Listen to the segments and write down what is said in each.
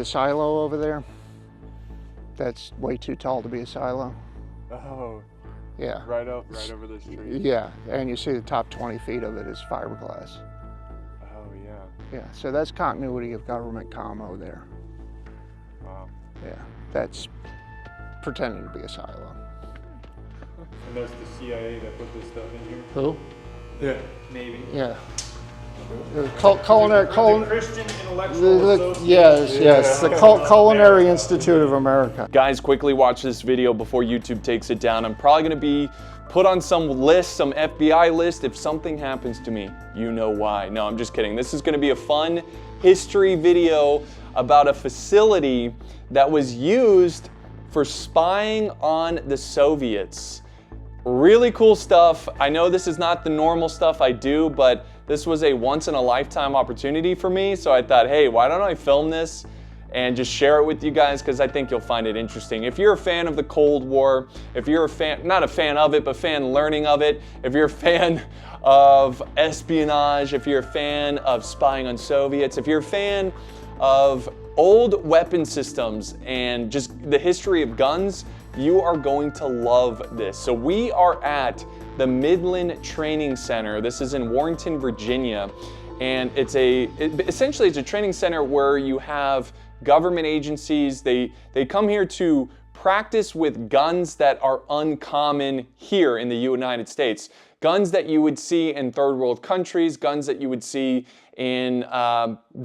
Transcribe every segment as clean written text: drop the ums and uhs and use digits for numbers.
the silo over there? That's way too tall to be a silo. Oh. Yeah. Right over this tree. Yeah, and you see the top 20 feet of it is fiberglass. Oh, yeah. Yeah, so that's continuity of government commo there. Wow. Yeah, that's pretending to be a silo. And that's the CIA that put this stuff in here? Who? Yeah. Navy. Yeah. The Christian Intellectual Association. Yes, the Culinary Institute of America. Guys, quickly watch this video before YouTube takes it down. I'm probably gonna be put on some list, some FBI list. If something happens to me, you know why. No, I'm just kidding. This is gonna be a fun history video about a facility that was used for spying on the Soviets. Really cool stuff. I know this is not the normal stuff I do, but this was a once-in-a-lifetime opportunity for me, so I thought, hey, why don't I film this and just share it with you guys, because I think you'll find it interesting. If you're a fan of the Cold War, if you're a fan, not a fan of it, but fan learning of it, if you're a fan of espionage, if you're a fan of spying on Soviets, if you're a fan of old weapon systems and just the history of guns, you are going to love this. So we are at the Midland Training Center. This is in Warrenton, Virginia. And essentially it's a training center where you have government agencies. They come here to practice with guns that are uncommon here in the United States. Guns that you would see in third world countries, guns that you would see in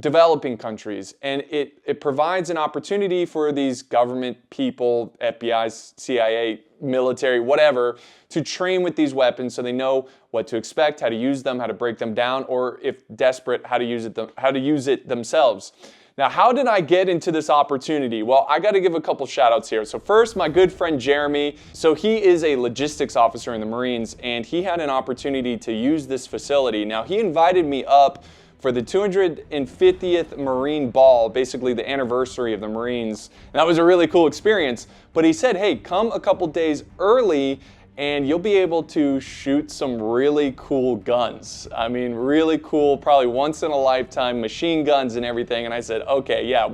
developing countries. And it provides an opportunity for these government people, FBI, CIA, military, whatever, to train with these weapons so they know what to expect, how to use them, how to break them down, or if desperate, how to use it themselves. Now, how did I get into this opportunity? Well, I got to give a couple shout outs here. So first, my good friend Jeremy. So he is a logistics officer in the Marines, and he had an opportunity to use this facility. Now, he invited me up for the 250th Marine Ball, basically the anniversary of the Marines. And that was a really cool experience. But he said, hey, come a couple days early and you'll be able to shoot some really cool guns. I mean, really cool, probably once in a lifetime machine guns and everything. And I said, okay, yeah,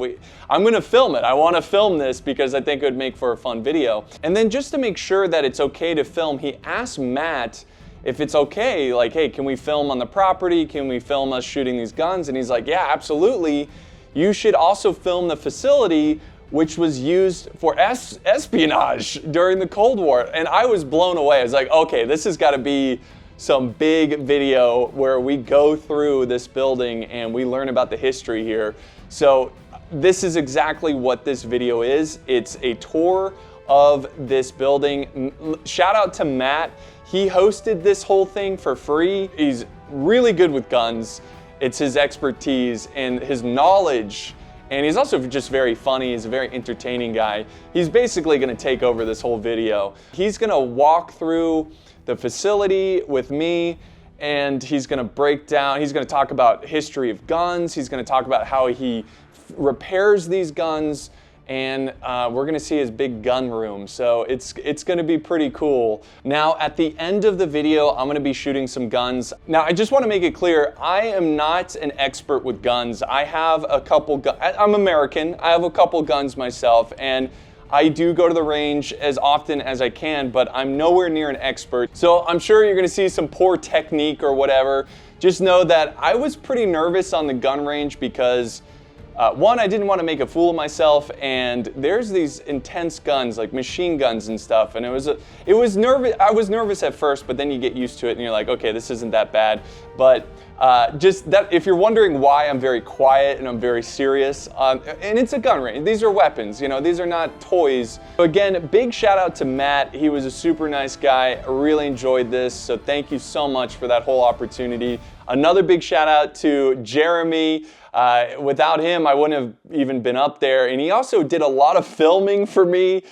I'm gonna film it. I wanna film this because I think it would make for a fun video. And then just to make sure that it's okay to film, he asked Matt if it's okay, like, hey, can we film on the property? Can we film us shooting these guns? And he's like, yeah, absolutely. You should also film the facility, which was used for espionage during the Cold War. And I was blown away. I was like, okay, this has got to be some big video where we go through this building and we learn about the history here. So this is exactly what this video is. It's a tour of this building. Shout out to Matt. He hosted this whole thing for free. He's really good with guns. It's his expertise and his knowledge. And he's also just very funny. He's a very entertaining guy. He's basically gonna take over this whole video. He's gonna walk through the facility with me, and he's gonna break down, he's gonna talk about history of guns. He's gonna talk about how he repairs these guns, and we're gonna see his big gun room. So it's gonna be pretty cool. Now, at the end of the video, I'm gonna be shooting some guns. Now, I just wanna make it clear, I am not an expert with guns. I have a couple I'm American, I have a couple guns myself, and I do go to the range as often as I can, but I'm nowhere near an expert. So I'm sure you're gonna see some poor technique or whatever. Just know that I was pretty nervous on the gun range because one, I didn't want to make a fool of myself, and there's these intense guns, like machine guns and stuff, and I was nervous at first, but then you get used to it, and you're like, okay, this isn't that bad. But just that, if you're wondering why I'm very quiet and I'm very serious, and it's a gun range. These are weapons, you know, these are not toys. So again, big shout out to Matt. He was a super nice guy. I really enjoyed this, so thank you so much for that whole opportunity. Another big shout out to Jeremy. Without him, I wouldn't have even been up there. And he also did a lot of filming for me.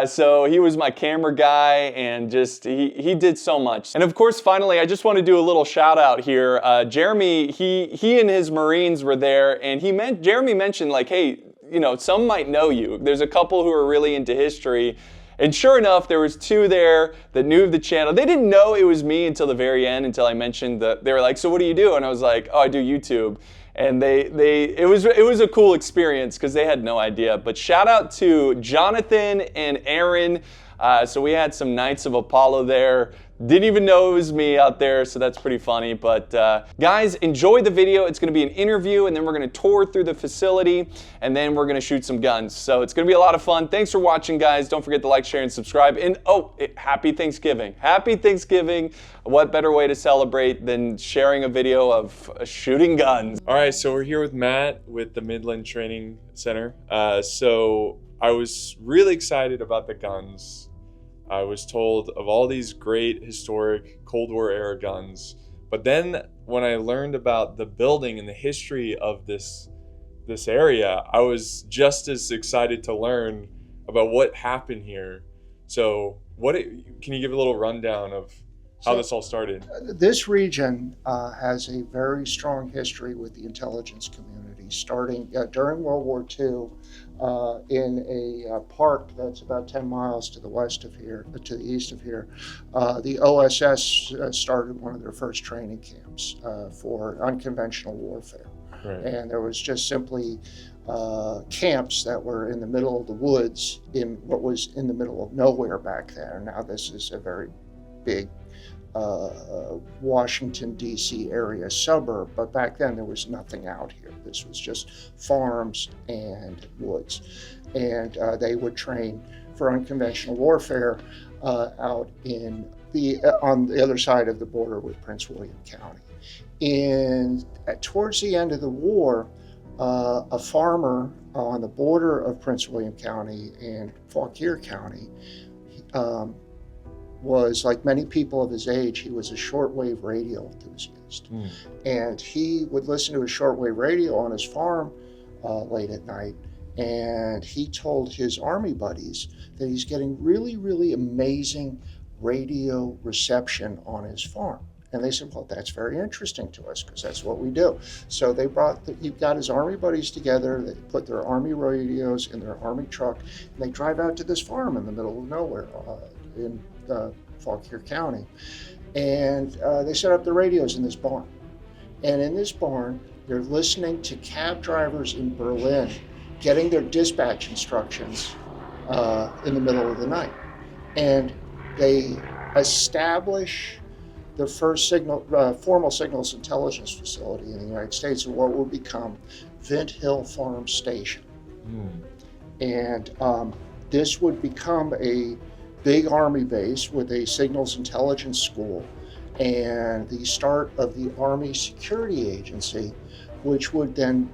So he was my camera guy, and just, he did so much. And of course, finally, I just want to do a little shout out here. Jeremy, he and his Marines were there, and Jeremy mentioned, like, hey, you know, some might know you. There's a couple who are really into history. And sure enough, there was two there that knew of the channel. They didn't know it was me until the very end, until I mentioned that. They were like, so what do you do? And I was like, oh, I do YouTube. And it was a cool experience because they had no idea. But shout out to Jonathan and Aaron. So we had some Knights of Apollo there. Didn't even know it was me out there, so that's pretty funny. But guys, enjoy the video. It's going to be an interview, and then we're going to tour through the facility, and then we're going to shoot some guns. So it's going to be a lot of fun. Thanks for watching, guys. Don't forget to like, share, and subscribe. And happy Thanksgiving. Happy Thanksgiving. What better way to celebrate than sharing a video of shooting guns? All right, so we're here with Matt with the Midland Training Center. So I was really excited about the guns. I was told of all these great historic Cold War era guns. But then when I learned about the building and the history of this area, I was just as excited to learn about what happened here. So can you give a little rundown of how this all started? This region has a very strong history with the intelligence community, starting during World War II in a park that's about 10 miles to the west of here, to the east of here. The OSS started one of their first training camps for unconventional warfare. Right. And there was just simply camps that were in the middle of the woods in what was in the middle of nowhere back then. Now this is a very big Washington, D.C. area suburb, but back then there was nothing out here. This was just farms and woods. And they would train for unconventional warfare out in on the other side of the border with Prince William County. Towards the end of the war, a farmer on the border of Prince William County and Fauquier County was, like many people of his age, he was a shortwave radio enthusiast. And he would listen to a shortwave radio on his farm late at night, and he told his Army buddies that he's getting really, really amazing radio reception on his farm. And they said, well, that's very interesting to us because that's what we do. So he got his Army buddies together, they put their Army radios in their Army truck, and they drive out to this farm in the middle of nowhere in Fauquier County. And they set up the radios in this barn. And in this barn, they're listening to cab drivers in Berlin getting their dispatch instructions in the middle of the night. And they establish the first formal signals intelligence facility in the United States, and what would become Vint Hill Farm Station. And this would become a big Army base with a signals intelligence school and the start of the Army Security Agency, which would then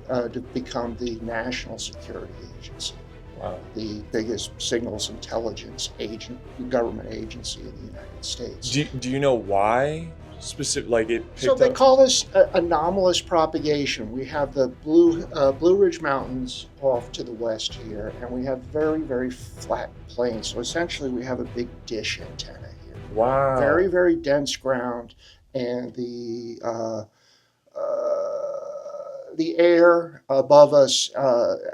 become the National Security Agency. Wow. The biggest signals intelligence government agency in the United States. Do you know why specific? Like it picked So they up? call this anomalous propagation. We have the Blue Ridge Mountains off to the west here, and we have very, very flat plains. So essentially, we have a big dish antenna here. Wow. Very, very dense ground, and the air above us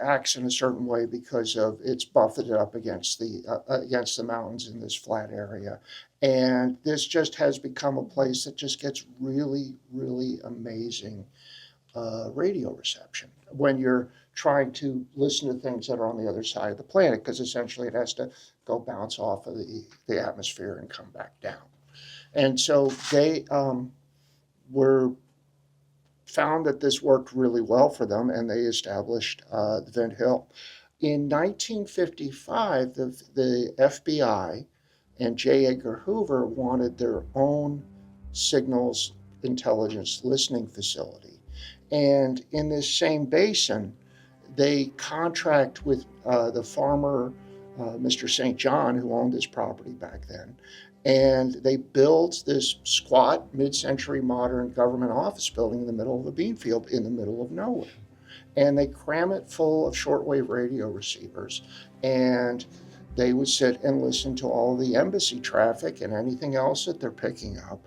acts in a certain way because of it's buffeted up against the mountains in this flat area. And this just has become a place that just gets really, really amazing radio reception when you're trying to listen to things that are on the other side of the planet, because essentially it has to go bounce off of the atmosphere and come back down. And so they were found that this worked really well for them, and they established the Vint Hill. In 1955, the FBI and J. Edgar Hoover wanted their own signals intelligence listening facility. And in this same basin, they contract with the farmer, Mr. St. John, who owned this property back then. And they build this squat, mid-century modern government office building in the middle of a bean field in the middle of nowhere. And they cram it full of shortwave radio receivers. And they would sit and listen to all the embassy traffic and anything else that they're picking up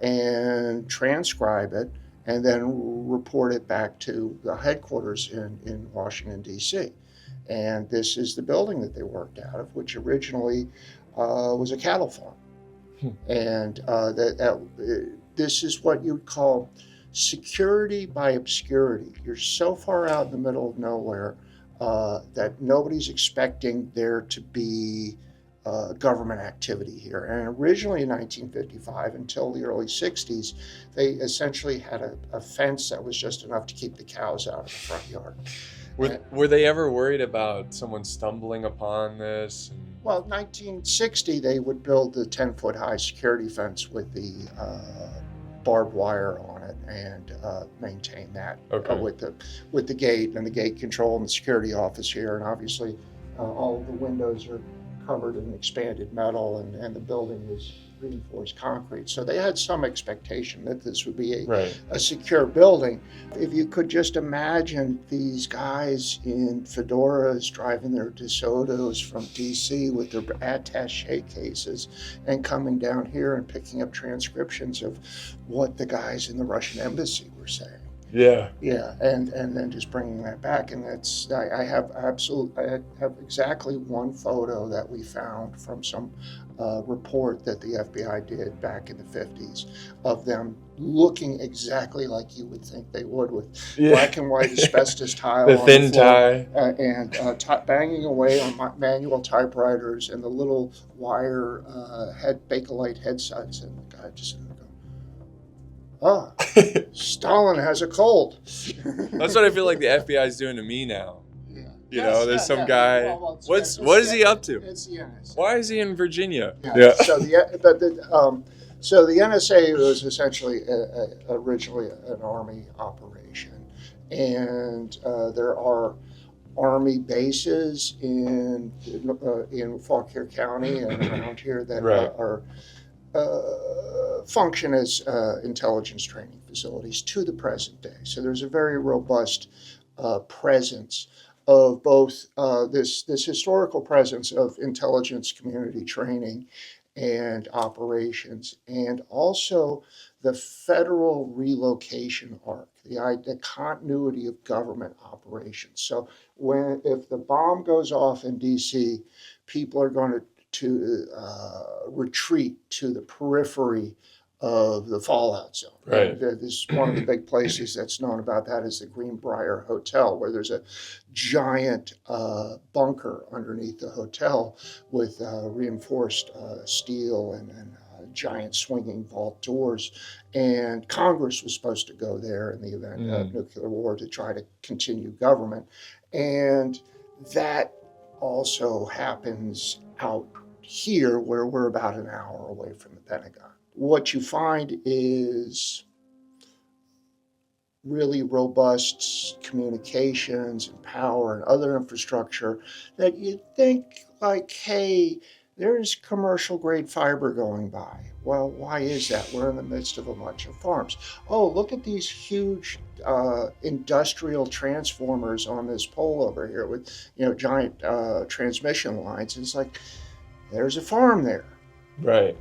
and transcribe it and then report it back to the headquarters in Washington, D.C. And this is the building that they worked out of, which originally was a cattle farm. And this is what you'd call security by obscurity. You're so far out in the middle of nowhere that nobody's expecting there to be government activity here. And originally in 1955, until the early 60s, they essentially had a fence that was just enough to keep the cows out of the front yard. Were they ever worried about someone stumbling upon this? Well, 1960, they would build the 10-foot high security fence with the barbed wire on it and maintain that with the gate and the gate control and the security office here. And obviously, all of the windows are covered in expanded metal, and the building is reinforced concrete. So they had some expectation that this would be a secure building. If you could just imagine these guys in fedoras driving their DeSotos from DC with their attaché cases and coming down here and picking up transcriptions of what the guys in the Russian embassy were saying. Yeah, and then just bringing that back, and that's I have exactly one photo that we found from some report that the FBI did back in the 50s of them looking exactly like you would think they would, with black and white asbestos tile, the on thin the floor, tie, and banging away on manual typewriters and the little wire Bakelite headsets, and the guy just. Oh, Stalin has a cold. That's what I feel like the FBI is doing to me now. Yeah. You know, there's some guy. Well, what is he up to? It's the NSA. Why is he in Virginia? Yeah. So the NSA was essentially originally an Army operation, and there are Army bases in Fauquier County and around here that are. Function as intelligence training facilities to the present day. So there's a very robust presence of both this historical presence of intelligence community training and operations, and also the federal relocation arc, the continuity of government operations. So if the bomb goes off in DC, people are going to retreat to the periphery of the fallout zone. Right. This one of the big places that's known about that is the Greenbrier Hotel, where there's a giant bunker underneath the hotel with reinforced steel and giant swinging vault doors. And Congress was supposed to go there in the event of nuclear war to try to continue government. And that also happens out here, where we're about an hour away from the Pentagon. What you find is really robust communications and power and other infrastructure that you'd think, like, hey, there's commercial grade fiber going by. Well, why is that? We're in the midst of a bunch of farms. Oh, look at these huge industrial transformers on this pole over here with, giant transmission lines. It's like, there's a farm there. Right.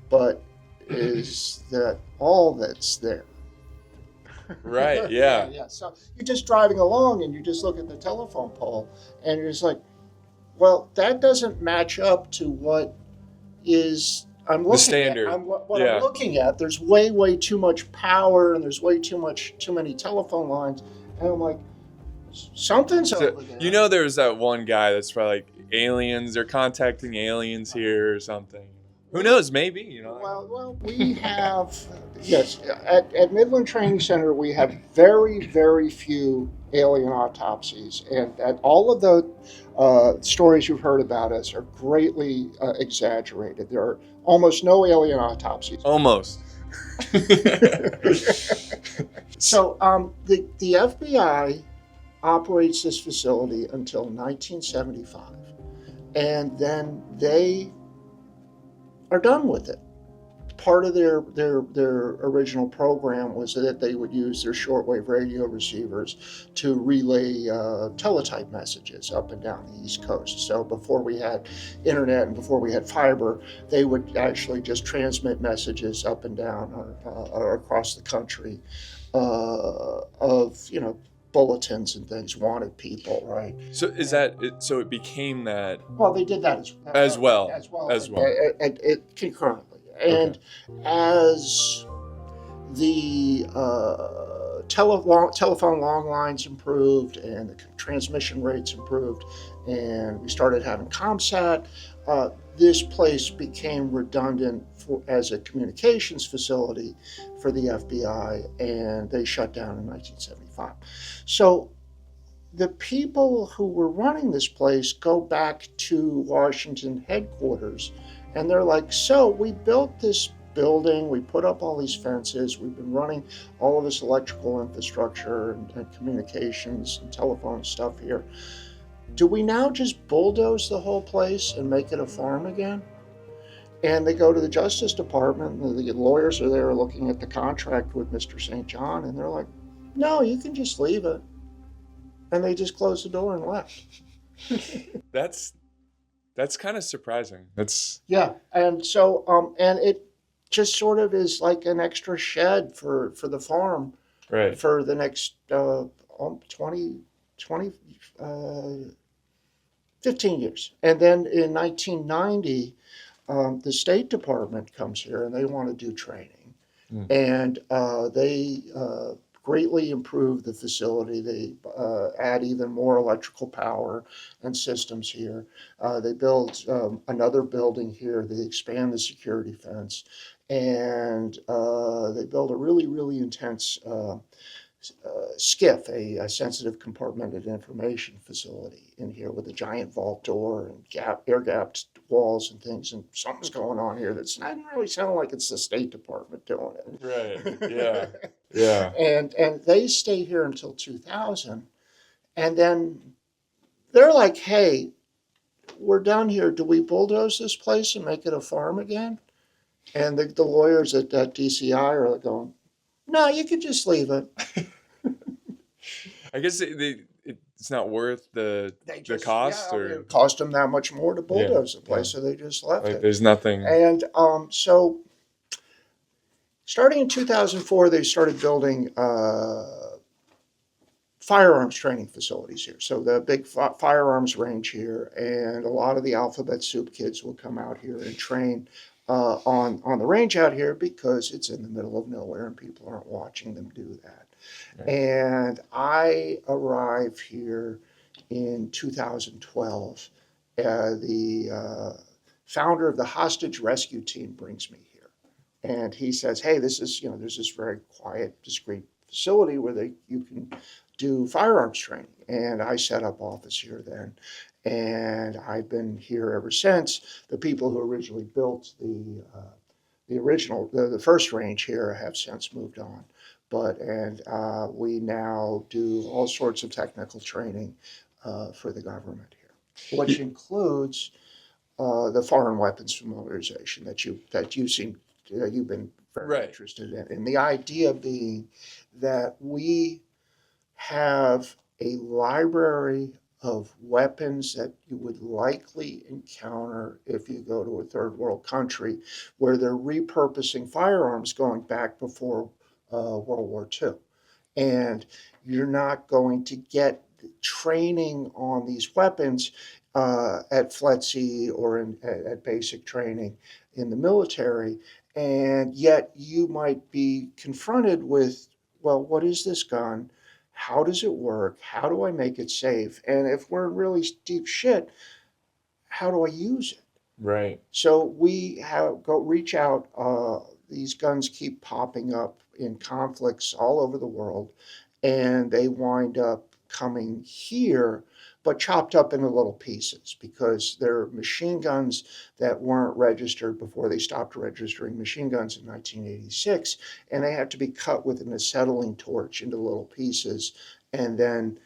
But is that all that's there? Right, yeah. Yeah. So you're just driving along and you just look at the telephone pole and you're just like, well, that doesn't match up to what is I'm looking the standard. At. I'm looking at. There's way too much power and there's too many telephone lines. And I'm like, something's over there. There's that one guy that's probably like, aliens, they're contacting aliens here or something. Who knows? Maybe, Well, we have, yes, at Midland Training Center, we have very, very few alien autopsies. And all of the stories you've heard about us are greatly exaggerated. There are almost no alien autopsies. Almost. So the FBI operates this facility until 1975. And then they are done with it. Part of their original program was that they would use their shortwave radio receivers to relay teletype messages up and down the East Coast. So before we had internet and before we had fiber, they would actually just transmit messages up and down or across the country of bulletins and things, wanted people, right? So is that it? So it became that? Well, they did that as well. Concurrently. And as The telephone long lines improved, and the transmission rates improved, and we started having ComSat. This place became redundant as a communications facility for the FBI, and they shut down in 1975. So the people who were running this place go back to Washington headquarters, and they're like, so we built this building, we put up all these fences, we've been running all of this electrical infrastructure and communications and telephone stuff here. Do we now just bulldoze the whole place and make it a farm again? And they go to the Justice Department, and the lawyers are there looking at the contract with Mr. St. John, and they're like, no, you can just leave it. And they just closed the door and left. That's kind of surprising. That's Yeah, and so and it just sort of is like an extra shed for the farm right. for the next 20, 20 15 years. And then in 1990, the State Department comes here and they want to do training. And they greatly improve the facility. They add even more electrical power and systems here. They build another building here. They expand the security fence. And they build a really, really intense SCIF, a sensitive compartmented information facility in here with a giant vault door and air-gapped walls and things. And something's going on here that's not really sounding like it's the State Department doing it. Right. Yeah. Yeah. And they stay here until 2000. And then they're like, hey, we're done here. Do we bulldoze this place and make it a farm again? And the lawyers at DCI are going, no, you could just leave it. I guess it's not worth the cost, yeah, or it cost them that much more to bulldoze the place, so they just left like it. there's nothing. And so starting in 2004, they started building firearms training facilities here. So the big firearms range here, and a lot of the alphabet soup kids will come out here and train on the range out here because it's in the middle of nowhere and people aren't watching them do that. Right. And I arrived here in 2012. The founder of the hostage rescue team brings me here, and he says, "Hey, this is there's this very quiet, discreet facility where you can do firearms training." And I set up office here then, and I've been here ever since. The people who originally built the first range here have since moved on, and we now do all sorts of technical training for the government here, which includes the foreign weapons familiarization that you've been very interested in, and the idea being that we have a library of weapons that you would likely encounter if you go to a third world country where they're repurposing firearms going back before World War II. And you're not going to get training on these weapons at FLETC or at basic training in the military. And yet you might be confronted with, well, what is this gun? How does it work? How do I make it safe? And if we're in really deep shit, how do I use it? Right. So we reach out. These guns keep popping up in conflicts all over the world, and they wind up coming here, but chopped up into little pieces because they're machine guns that weren't registered before they stopped registering machine guns in 1986, and they have to be cut with an acetylene torch into little pieces. And then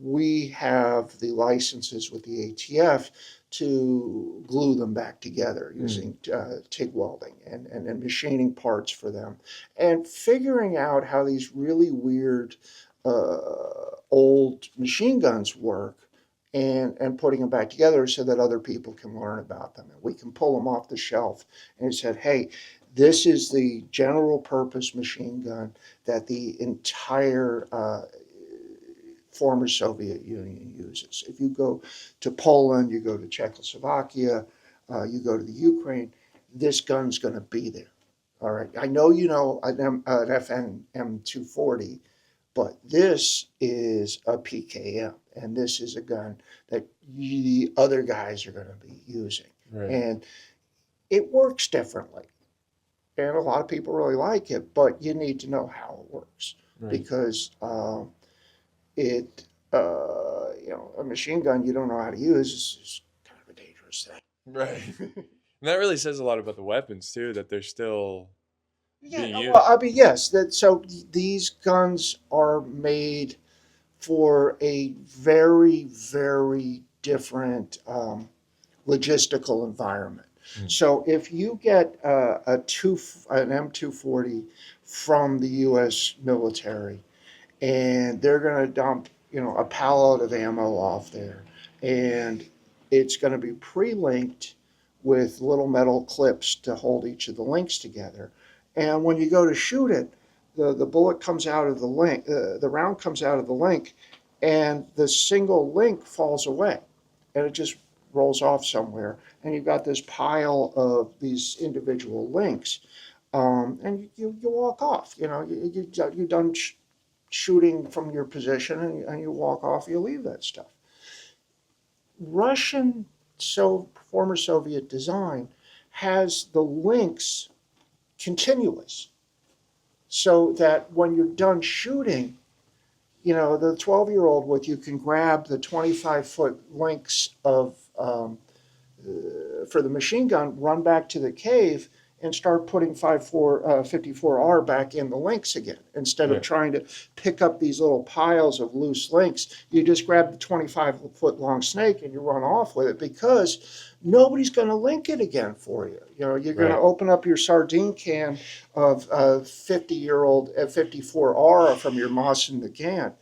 we have the licenses with the ATF to glue them back together using TIG welding and machining parts for them, and figuring out how these really weird old machine guns work, and putting them back together so that other people can learn about them. And we can pull them off the shelf and said, hey, this is the general purpose machine gun that the entire former Soviet Union uses. If you go to Poland, you go to Czechoslovakia, you go to the Ukraine, this gun's going to be there. All right. I know you know an FN M240, but this is a PKM, and this is a gun that the other guys are going to be using. Right. And it works differently. And a lot of people really like it, but you need to know how it works Right. because a machine gun you don't know how to use is kind of a dangerous thing. Right. And that really says a lot about the weapons too, that they're still being used. Well, I mean, yes. These guns are made for a very, very different logistical environment. So if you get an M240 from the U.S. military, and they're going to dump, a pallet of ammo off there, and it's going to be pre-linked with little metal clips to hold each of the links together. And when you go to shoot it, the bullet comes out of the link, the round comes out of the link, and the single link falls away, and it just rolls off somewhere, and you've got this pile of these individual links, and you walk off. You're done shooting from your position, and you walk off. You leave that stuff. Russian, former Soviet design has the links continuous, so that when you're done shooting, the 12-year-old with you can grab the 25-foot links of for the machine gun, run back to the cave, and start putting 54R back in the links again. Instead of trying to pick up these little piles of loose links, you just grab the 25-foot long snake and you run off with it, because nobody's going to link it again for you. You're going to open up your sardine can of 50-year-old 54R from your Mosin Nagant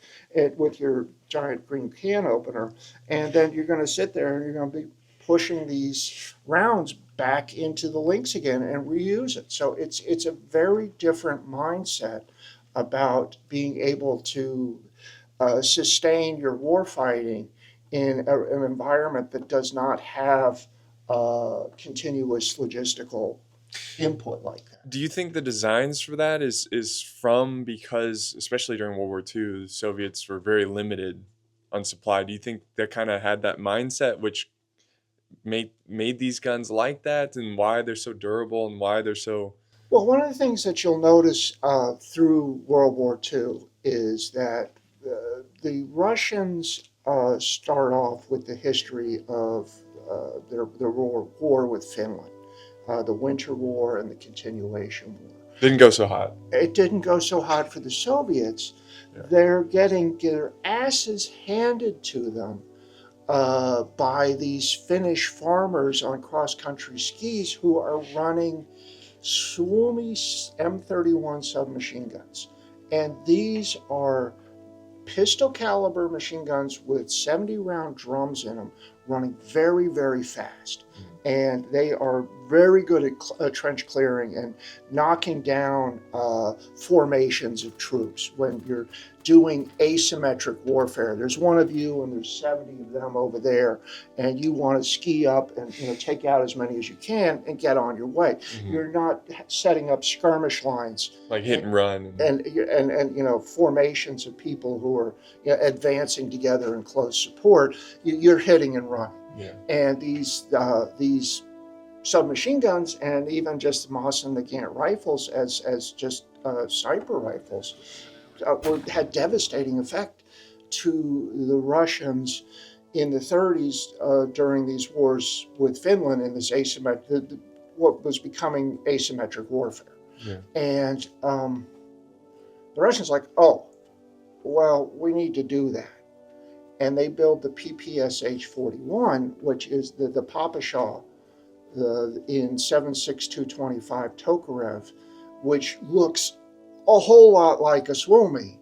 with your giant green can opener, and then you're going to sit there and you're going to be pushing these rounds back into the links again and reuse it. So it's a very different mindset about being able to sustain your war fighting in an environment that does not have continuous logistical input like that. Do you think the designs for that is from, because especially during World War II, the Soviets were very limited on supply? Do you think they kind of had that mindset, which made these guns like that, and why they're so durable and why they're so... Well, one of the things that you'll notice through World War II is that the Russians start off with the history of their war with Finland, the Winter War and the Continuation War. Didn't go so hot. It didn't go so hot for the Soviets. Yeah. They're getting their asses handed to them by these Finnish farmers on cross-country skis who are running Suomi M31 submachine guns. And these are pistol caliber machine guns with 70-round drums in them, running very, very fast. And they are very good at trench clearing and knocking down formations of troops when you're doing asymmetric warfare. There's one of you and there's 70 of them over there, and you want to ski up and take out as many as you can and get on your way. You're not setting up skirmish lines like hit and run and formations of people who are advancing together in close support. You're hitting and running. Yeah. And these submachine guns, and even just the Mosin Nagant rifles as just sniper rifles, had devastating effect to the Russians in the 30s during these wars with Finland in this what was becoming asymmetric warfare. Yeah. And the Russians like, oh, well, we need to do that. And they build the PPSH-41, which is the Papashaw in 7.6225 Tokarev, which looks a whole lot like a Suomi,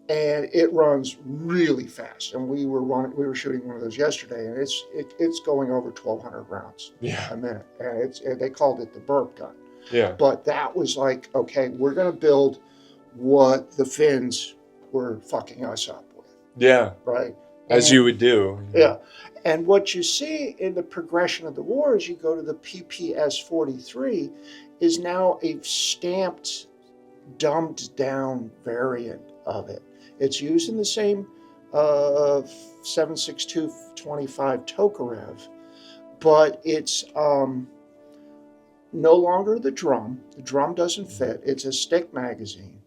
and it runs really fast. And we were shooting one of those yesterday, and it's going over 1,200 rounds a minute, and they called it the burp gun. Yeah. But that was like, okay, we're going to build what the Finns were fucking us up with. Yeah. Right. As you would do. Yeah. And what you see in the progression of the war as you go to the PPS-43 is now a stamped, dumbed down variant of it. It's using the same 7.62-25 Tokarev, but it's no longer the drum. The drum doesn't fit. It's a stick magazine,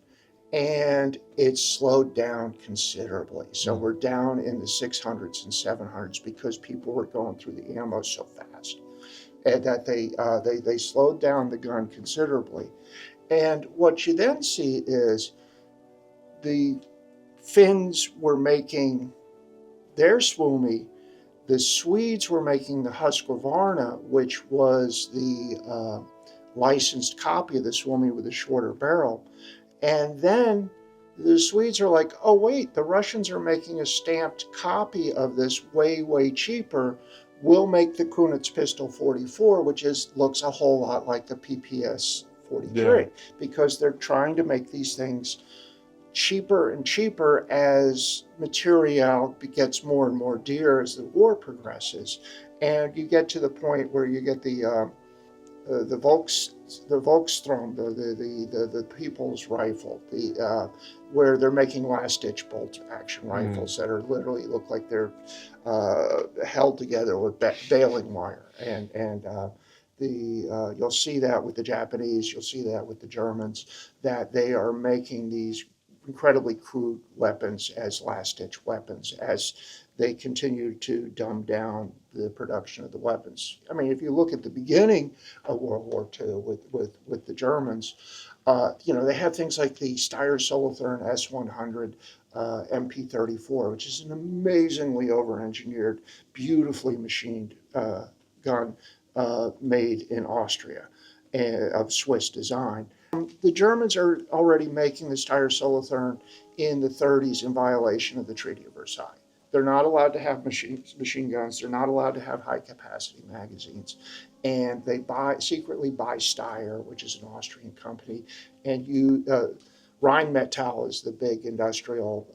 and it's slowed down considerably. So we're down in the 600s and 700s because people were going through the ammo so fast, and that they slowed down the gun considerably. And what you then see is the Finns were making their Suomi. The Swedes were making the Husqvarna, which was the licensed copy of the Suomi with a shorter barrel. And then the Swedes are like, oh, wait, the Russians are making a stamped copy of this way, way cheaper. We'll make the Kunitz Pistol 44, which looks a whole lot like the PPS 43, because they're trying to make these things cheaper and cheaper as material gets more and more dear as the war progresses, and you get to the point where you get the Volkstrom, the people's rifle, where they're making last-ditch bolt action rifles that are literally look like they're held together with baling wire, and you'll see that with the Japanese, you'll see that with the Germans, that they are making these incredibly crude weapons as last-ditch weapons as they continue to dumb down the production of the weapons. I mean, if you look at the beginning of World War II with the Germans, they have things like the Steyr Solothurn S100 MP34, which is an amazingly over-engineered, beautifully machined gun made in Austria, of Swiss design. The Germans are already making the Steyr Solothurn in the 30s in violation of the Treaty of Versailles. They're not allowed to have machine guns. They're not allowed to have high-capacity magazines. And they secretly buy Steyr, which is an Austrian company. And Rheinmetall is the big industrial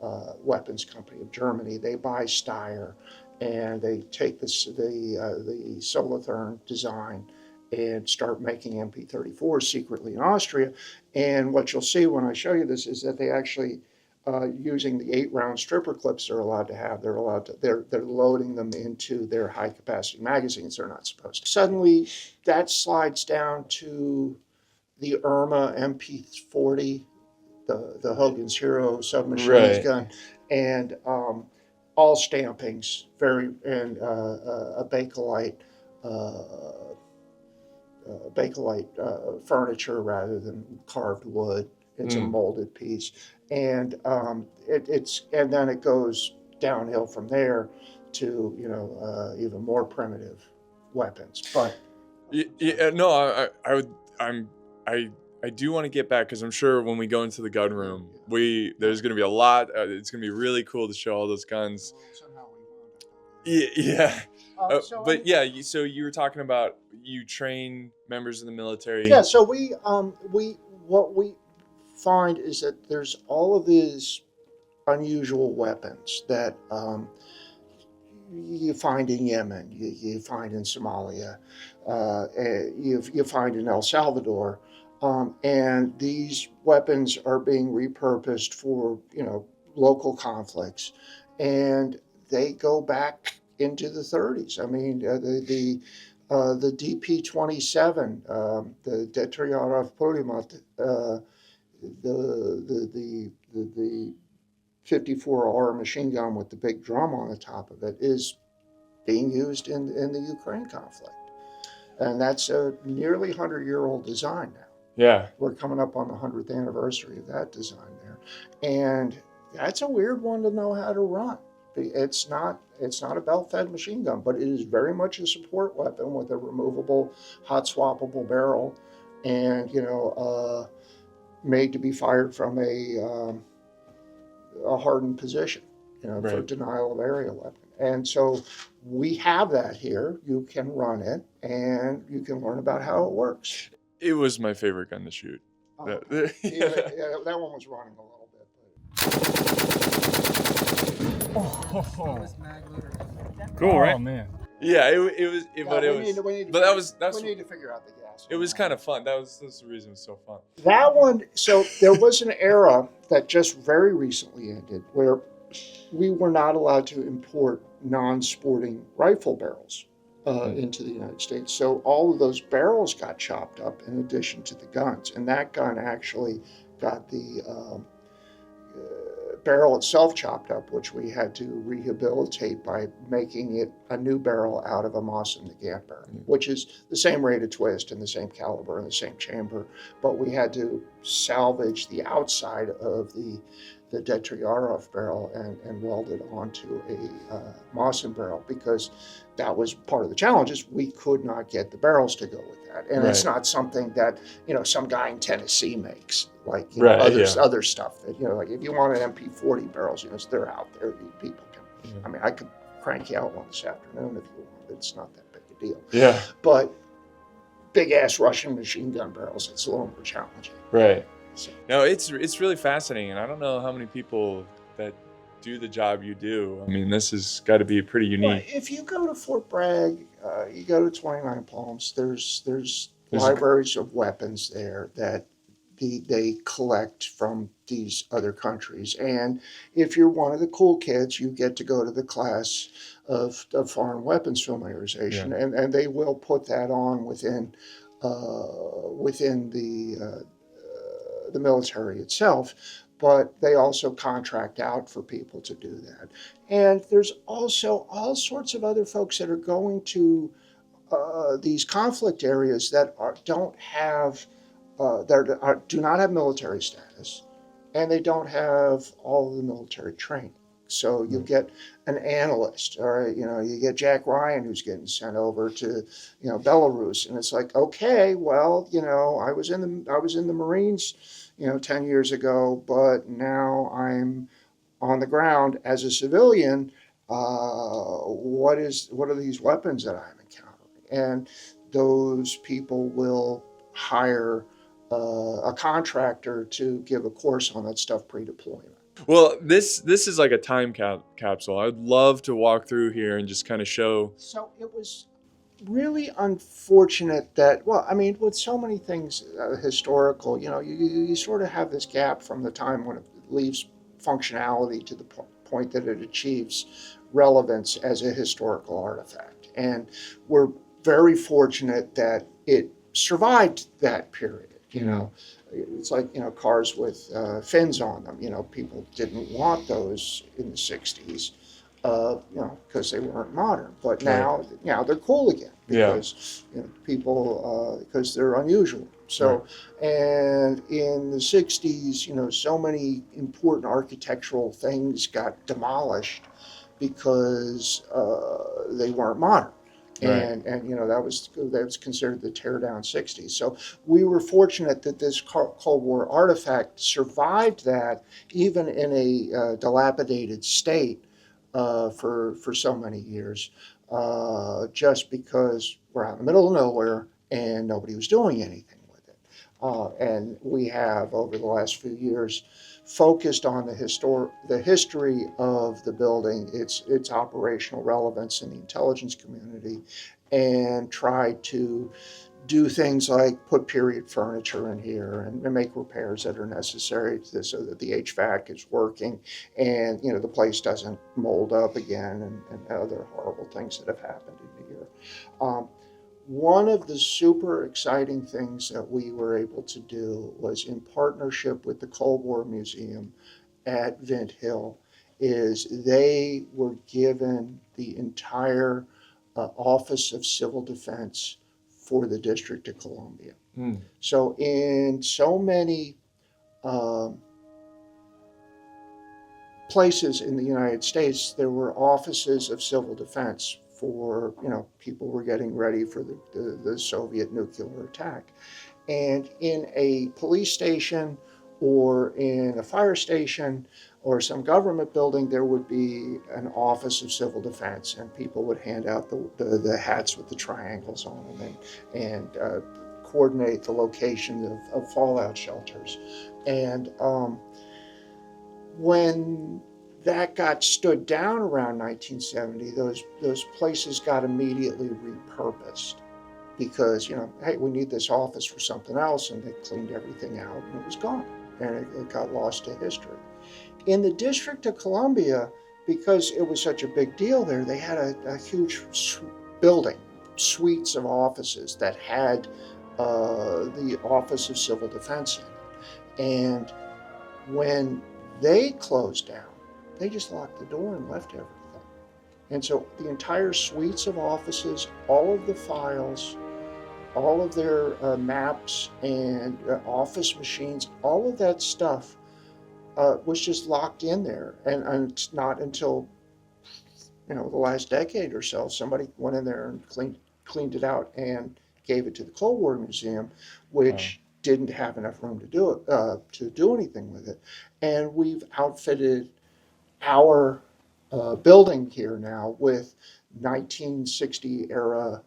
weapons company of Germany. They buy Steyr, and they take the Solothurn design and start making MP34s secretly in Austria. And what you'll see when I show you this is that they actually, using the 8-round stripper clips they're loading them into their high-capacity magazines they're not supposed to. Suddenly, that slides down to the Irma MP40, the Hogan's Hero submachine gun, and all stampings, a Bakelite furniture rather than carved wood. It's a molded piece, and then it goes downhill from there to even more primitive weapons. But I do want to get back, because I'm sure when we go into the gun room, there's going to be a lot. It's going to be really cool to show all those guns. Somehow we wound up. Yeah. So you were talking about you train members of the military. Yeah. So what we find is that there's all of these unusual weapons that you find in Yemen, you find in Somalia, you find in El Salvador, and these weapons are being repurposed for local conflicts, and they go back into the 30s. I mean, the DP-27, the Detriarov Pulimat, the 54R machine gun with the big drum on the top of it is being used in the Ukraine conflict. And that's a nearly 100-year-old design now. Yeah. We're coming up on the 100th anniversary of that design there. And that's a weird one to know how to run. It's not a belt-fed machine gun, but it is very much a support weapon with a removable, hot swappable barrel, and made to be fired from a hardened position, for denial of area weapon. And so we have that here. You can run it, and you can learn about how it works. It was my favorite gun to shoot. That one was running a little bit. But... Cool, Oh right? man. Yeah, it was, but it was, but that's we need to figure out the gas. it was kind of fun. That's the reason it was so fun. That one. So there was an era that just very recently ended where we were not allowed to import non-sporting rifle barrels into the United States. So all of those barrels got chopped up in addition to the guns, and that gun actually got the barrel itself chopped up, which we had to rehabilitate by making it a new barrel out of a Mosin the Gant barrel, which is the same rate of twist and the same caliber and the same chamber, but we had to salvage the outside of the Detriarov barrel and weld it onto a Mosin barrel, because that was part of the challenge, is we could not get the barrels to go with that. And it's Right. not something that, some guy in Tennessee makes, like Right, other stuff that, like if you want an MP40 barrels, they're out there. People can, I mean, I could crank you out one this afternoon if you want. It's not that big a deal. Yeah. But big ass Russian machine gun barrels, it's a little more challenging. Right. So, No, it's really fascinating, and I don't know how many people that do the job you do. I mean, this has got to be pretty well, unique. if you go to Fort Bragg, you go to 29 Palms, there's There's libraries of weapons there that they collect from these other countries. And if you're one of the cool kids, you get to go to the class of foreign weapons familiarization, and they will put that on within the military itself. But they also contract out for people to do that. And there's also all sorts of other folks that are going to these conflict areas that do not have military status, and they don't have all of the military training. So you get an analyst, or you get Jack Ryan, who's getting sent over to Belarus, and it's like, okay, well, I was in the Marines 10 years ago, but now I'm on the ground as a civilian. What are these weapons that I'm encountering? And those people will hire a contractor to give a course on that stuff pre-deployment. Well, this is like a time capsule. I'd love to walk through here and just kind of show. So it was really unfortunate that, well, I mean, with so many things historical, you sort of have this gap from the time when it leaves functionality to the point that it achieves relevance as a historical artifact. And we're very fortunate that it survived that period. It's like, cars with fins on them. People didn't want those in the 60s, because they weren't modern. But now they're cool again because because they're unusual. So, and in the 60s, so many important architectural things got demolished because they weren't modern. And that was considered the tear down 60s. So we were fortunate that this Cold War artifact survived that, even in a dilapidated state, for so many years, just because we're out in the middle of nowhere and nobody was doing anything with it. And we have, over the last few years, focused on the history of the building, its operational relevance in the intelligence community, and tried to do things like put period furniture in here and make repairs that are necessary so that the HVAC is working and the place doesn't mold up again, and other horrible things that have happened in here. One of the super exciting things that we were able to do was, in partnership with the Cold War Museum at Vint Hill, is they were given the entire Office of Civil Defense for the District of Columbia. So in so many places in the United States, there were offices of civil defense for, people were getting ready for the Soviet nuclear attack. And in a police station or in a fire station or some government building, there would be an office of civil defense, and people would hand out the hats with the triangles on them and coordinate the location of fallout shelters. And when that got stood down around 1970, those places got immediately repurposed because, you know, hey, we need this office for something else, and they cleaned everything out and it was gone, and it got lost to history. In the District of Columbia, because it was such a big deal there, they had a huge building, suites of offices that had the Office of Civil Defense in it. And when they closed down, they just locked the door and left everything. And so the entire suites of offices, all of the files, all of their maps and office machines, all of that stuff was just locked in there. And not until, you know, the last decade or so, somebody went in there and cleaned it out and gave it to the Cold War Museum, which didn't have enough room to do anything with it. And we've outfitted our building here now with 1960 era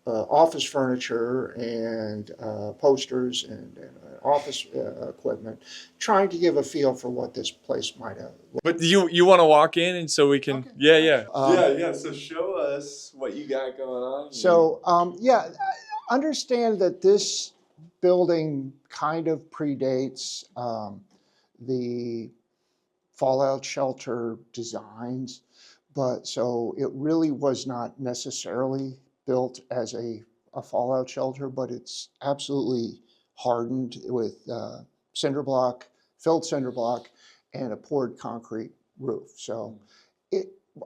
office furniture and posters and office equipment, trying to give a feel for what this place might have. But you want to walk in, and so we can? Okay. Yeah. Yeah. So show us what you got going on here. So yeah, understand that this building kind of predates the fallout shelter designs, but so it really was not necessarily built as a fallout shelter, but it's absolutely hardened with filled cinder block, and a poured concrete roof. So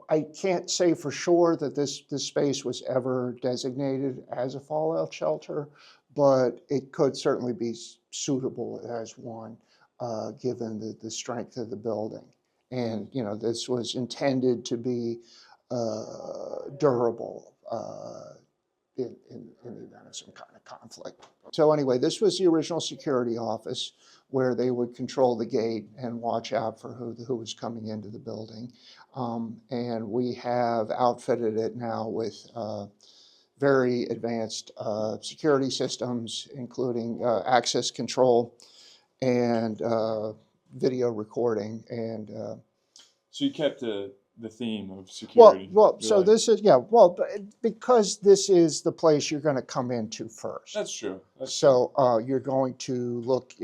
I can't say for sure that this space was ever designated as a fallout shelter, but it could certainly be suitable as one, given the strength of the building. And, you know, this was intended to be durable in the event of some kind of conflict. So anyway, this was the original security office where they would control the gate and watch out for who was coming into the building. And we have outfitted it now with very advanced security systems, including access control and video recording. And So you kept the theme of security. so this is, because this is the place you're going to come into first. That's true. So you're going to look,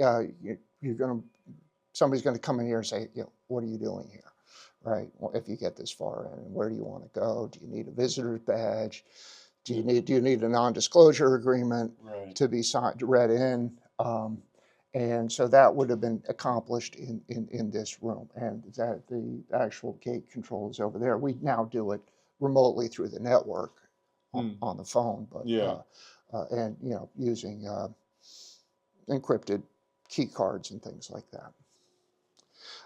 somebody's going to come in here and say, you know, what are you doing here, right? Well, if you get this far in, where do you want to go? Do you need a visitor's badge? Do you need a non-disclosure agreement to be read in? And so that would have been accomplished in this room, and that the actual gate control is over there. We now do it remotely through the network on the phone, but and, you know, using encrypted key cards and things like that.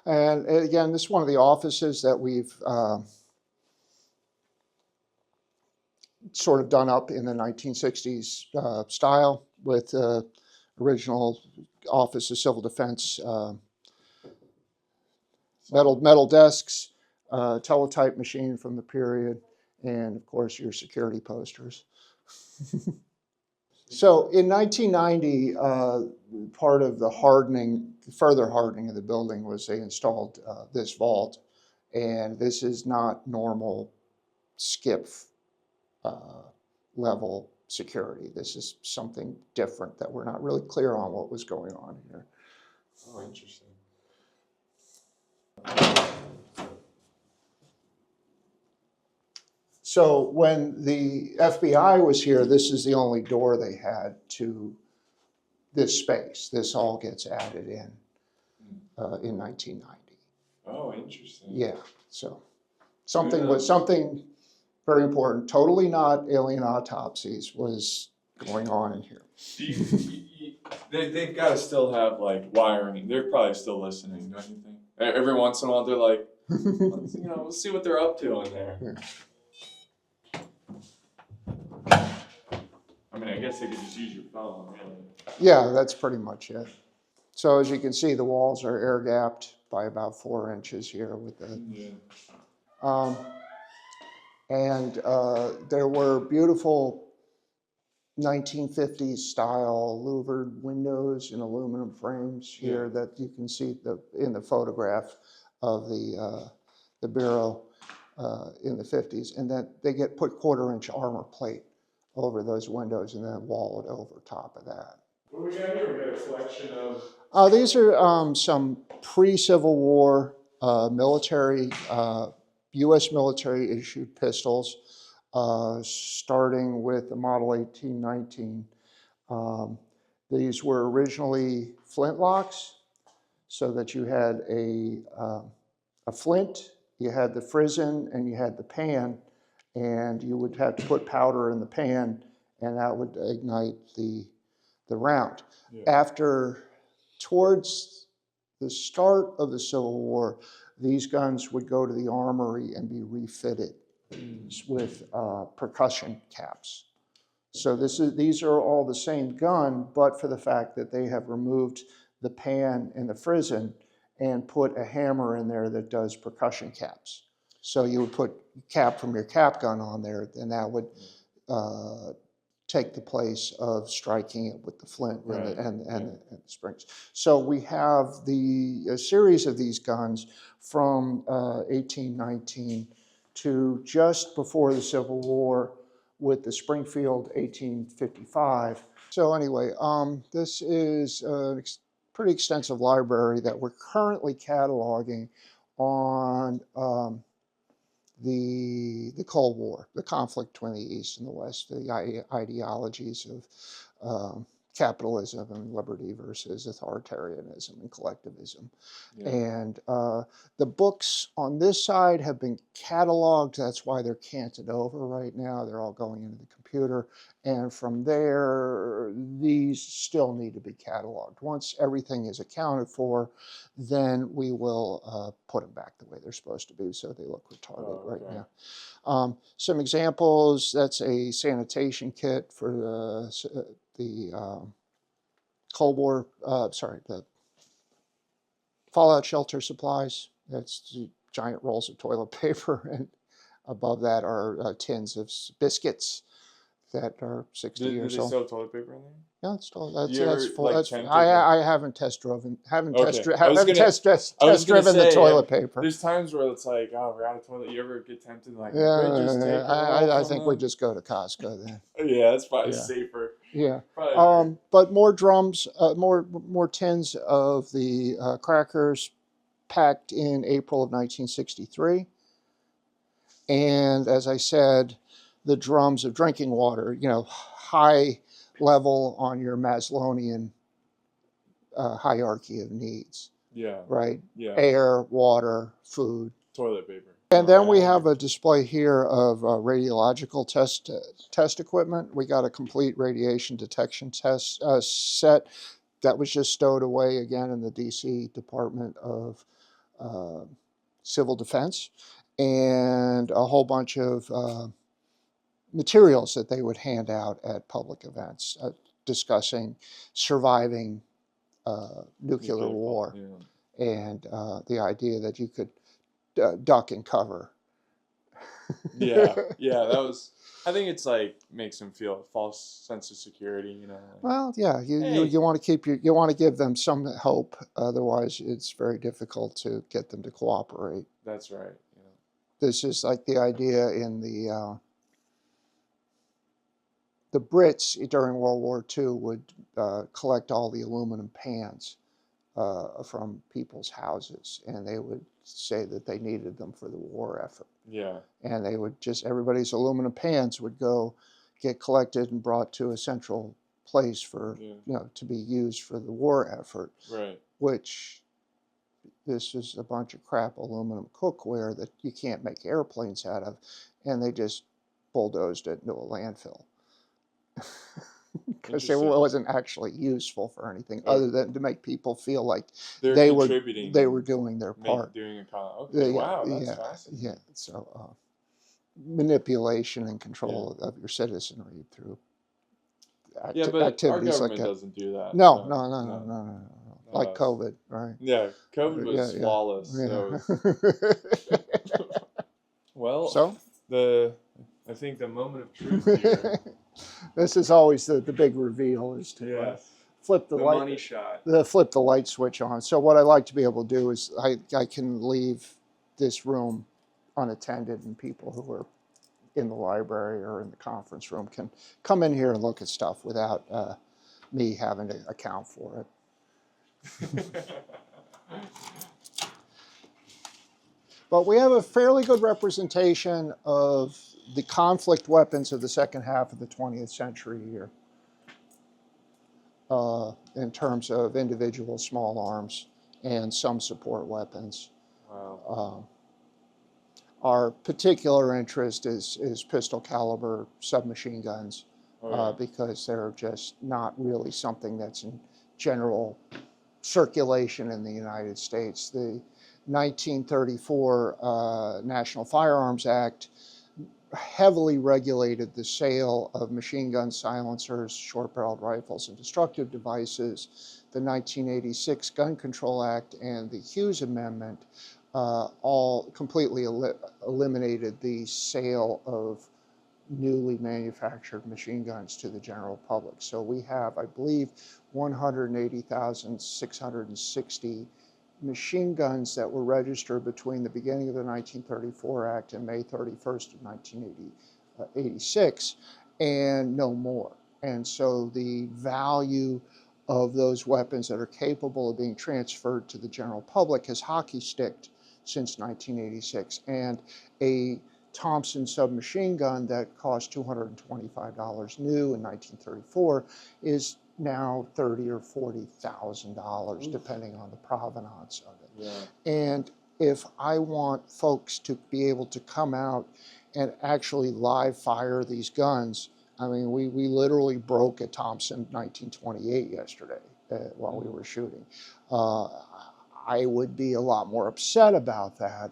And again, this is one of the offices that we've sort of done up in the 1960s style with original Office of Civil Defense metal desks, teletype machine from the period, and of course your security posters. So in 1990, part of the further hardening of the building was they installed this vault, and this is not normal skip level security. This is something different that we're not really clear on what was going on here. Oh, interesting. So when the FBI was here, this is the only door they had to this space. This all gets added in 1990. Oh, interesting. Yeah, so something very important, totally not alien autopsies, was going on in here. They've got to still have like wiring. They're probably still listening, don't you think? Every once in a while, they're like, we'll see what they're up to in there. Yeah. I mean, I guess they could just use your phone, really. Yeah, that's pretty much it. So as you can see, the walls are air gapped by about 4 inches here with the. Yeah. And there were beautiful 1950s style louvered windows in aluminum frames here that you can see in the photograph of the the Bureau in the 50s, and then they get put 1/4-inch armor plate over those windows and then wall it over top of that. What we got here? We got a collection of. These are some pre-Civil War military, U.S. military issued pistols, starting with the Model 1819. These were originally flintlocks, so that you had a flint, you had the frizzen, and you had the pan, and you would have to put powder in the pan, and that would ignite the round. Yeah. After, towards the start of the Civil War, these guns would go to the armory and be refitted with percussion caps. So these are all the same gun, but for the fact that they have removed the pan and the frizzen and put a hammer in there that does percussion caps. So you would put cap from your cap gun on there, and that would take the place of striking it with the flint and the springs. So we have a series of these guns from 1819 to just before the Civil War with the Springfield 1855. So anyway, this is a pretty extensive library that we're currently cataloging on the Cold War, the conflict between the East and the West, the ideologies of capitalism and liberty versus authoritarianism and collectivism. Yeah. And the books on this side have been cataloged. That's why they're canted over right now. They're all going into the computer. And from there, these still need to be cataloged. Once everything is accounted for, then we will put them back the way they're supposed to be, so they look retarded right now. Some examples, that's a sanitation kit for the Cold War, the fallout shelter supplies. That's giant rolls of toilet paper, and above that are tins of biscuits that are 60 years Do they old. sell toilet paper in there? Yeah, it's still, that's You ever, full. like, That's, tempted I haven't test driven, haven't Okay. test, dri- I was haven't gonna- test I was gonna driven the say, toilet paper. There's times where it's like, oh, we're out of toilet. You ever get tempted, like, Yeah, could just take a roll I from think we them? just go to Costco then. Yeah, that's probably Yeah. safer. Yeah. Probably. But more drums, more tins of the crackers packed in April of 1963. And as I said, the drums of drinking water, high level on your Maslowian hierarchy of needs, Yeah. right? Yeah. Air, water, food. Toilet paper. And then we have a display here of radiological test equipment. We got a complete radiation detection test set that was just stowed away again in the DC Department of Civil Defense, and a whole bunch of materials that they would hand out at public events discussing surviving nuclear war, Yeah. and the idea that you could duck and cover. Yeah, that was. I think it's like makes them feel a false sense of security, like, Well, yeah, Hey. you want to you want to give them some hope. Otherwise, it's very difficult to get them to cooperate. That's right. This is like the idea in the Brits during World War II would collect all the aluminum pans from people's houses, and they would say that they needed them for the war effort. Yeah. And they would everybody's aluminum pans would go get collected and brought to a central place for, to be used for the war effort. Right. Which, this is a bunch of crap aluminum cookware that you can't make airplanes out of, and they just bulldozed it into a landfill. Because it wasn't actually useful for anything other than to make people feel like they were doing their part. Doing okay. Wow, that's fascinating. Yeah. So manipulation and control of your citizenry through but activities our government like that. doesn't do that. No. No. Like COVID, right? Yeah, COVID was flawless. Yeah. So. Well, I think the moment of truth here. This is always the big reveal, is to flip the light, money shot. Flip the light switch on. So what I like to be able to do is I can leave this room unattended, and people who are in the library or in the conference room can come in here and look at stuff without me having to account for it. But we have a fairly good representation of the conflict weapons of the second half of the 20th century here, in terms of individual small arms and some support weapons. Wow. Our particular interest is pistol caliber submachine guns, because they're just not really something that's in general circulation in the United States. The 1934 National Firearms Act heavily regulated the sale of machine gun silencers, short-barreled rifles, and destructive devices. The 1986 Gun Control Act and the Hughes Amendment all completely eliminated the sale of newly manufactured machine guns to the general public. So we have, I believe, 180,660 machine guns that were registered between the beginning of the 1934 Act and May 31st of 1986, and no more. And so the value of those weapons that are capable of being transferred to the general public has hockey sticked since 1986. And a Thompson submachine gun that cost $225 new in 1934 is now $30,000 or $40,000, depending on the provenance of it. Yeah. And if I want folks to be able to come out and actually live fire these guns, I mean, we literally broke a Thompson 1928 yesterday while we were shooting. I would be a lot more upset about that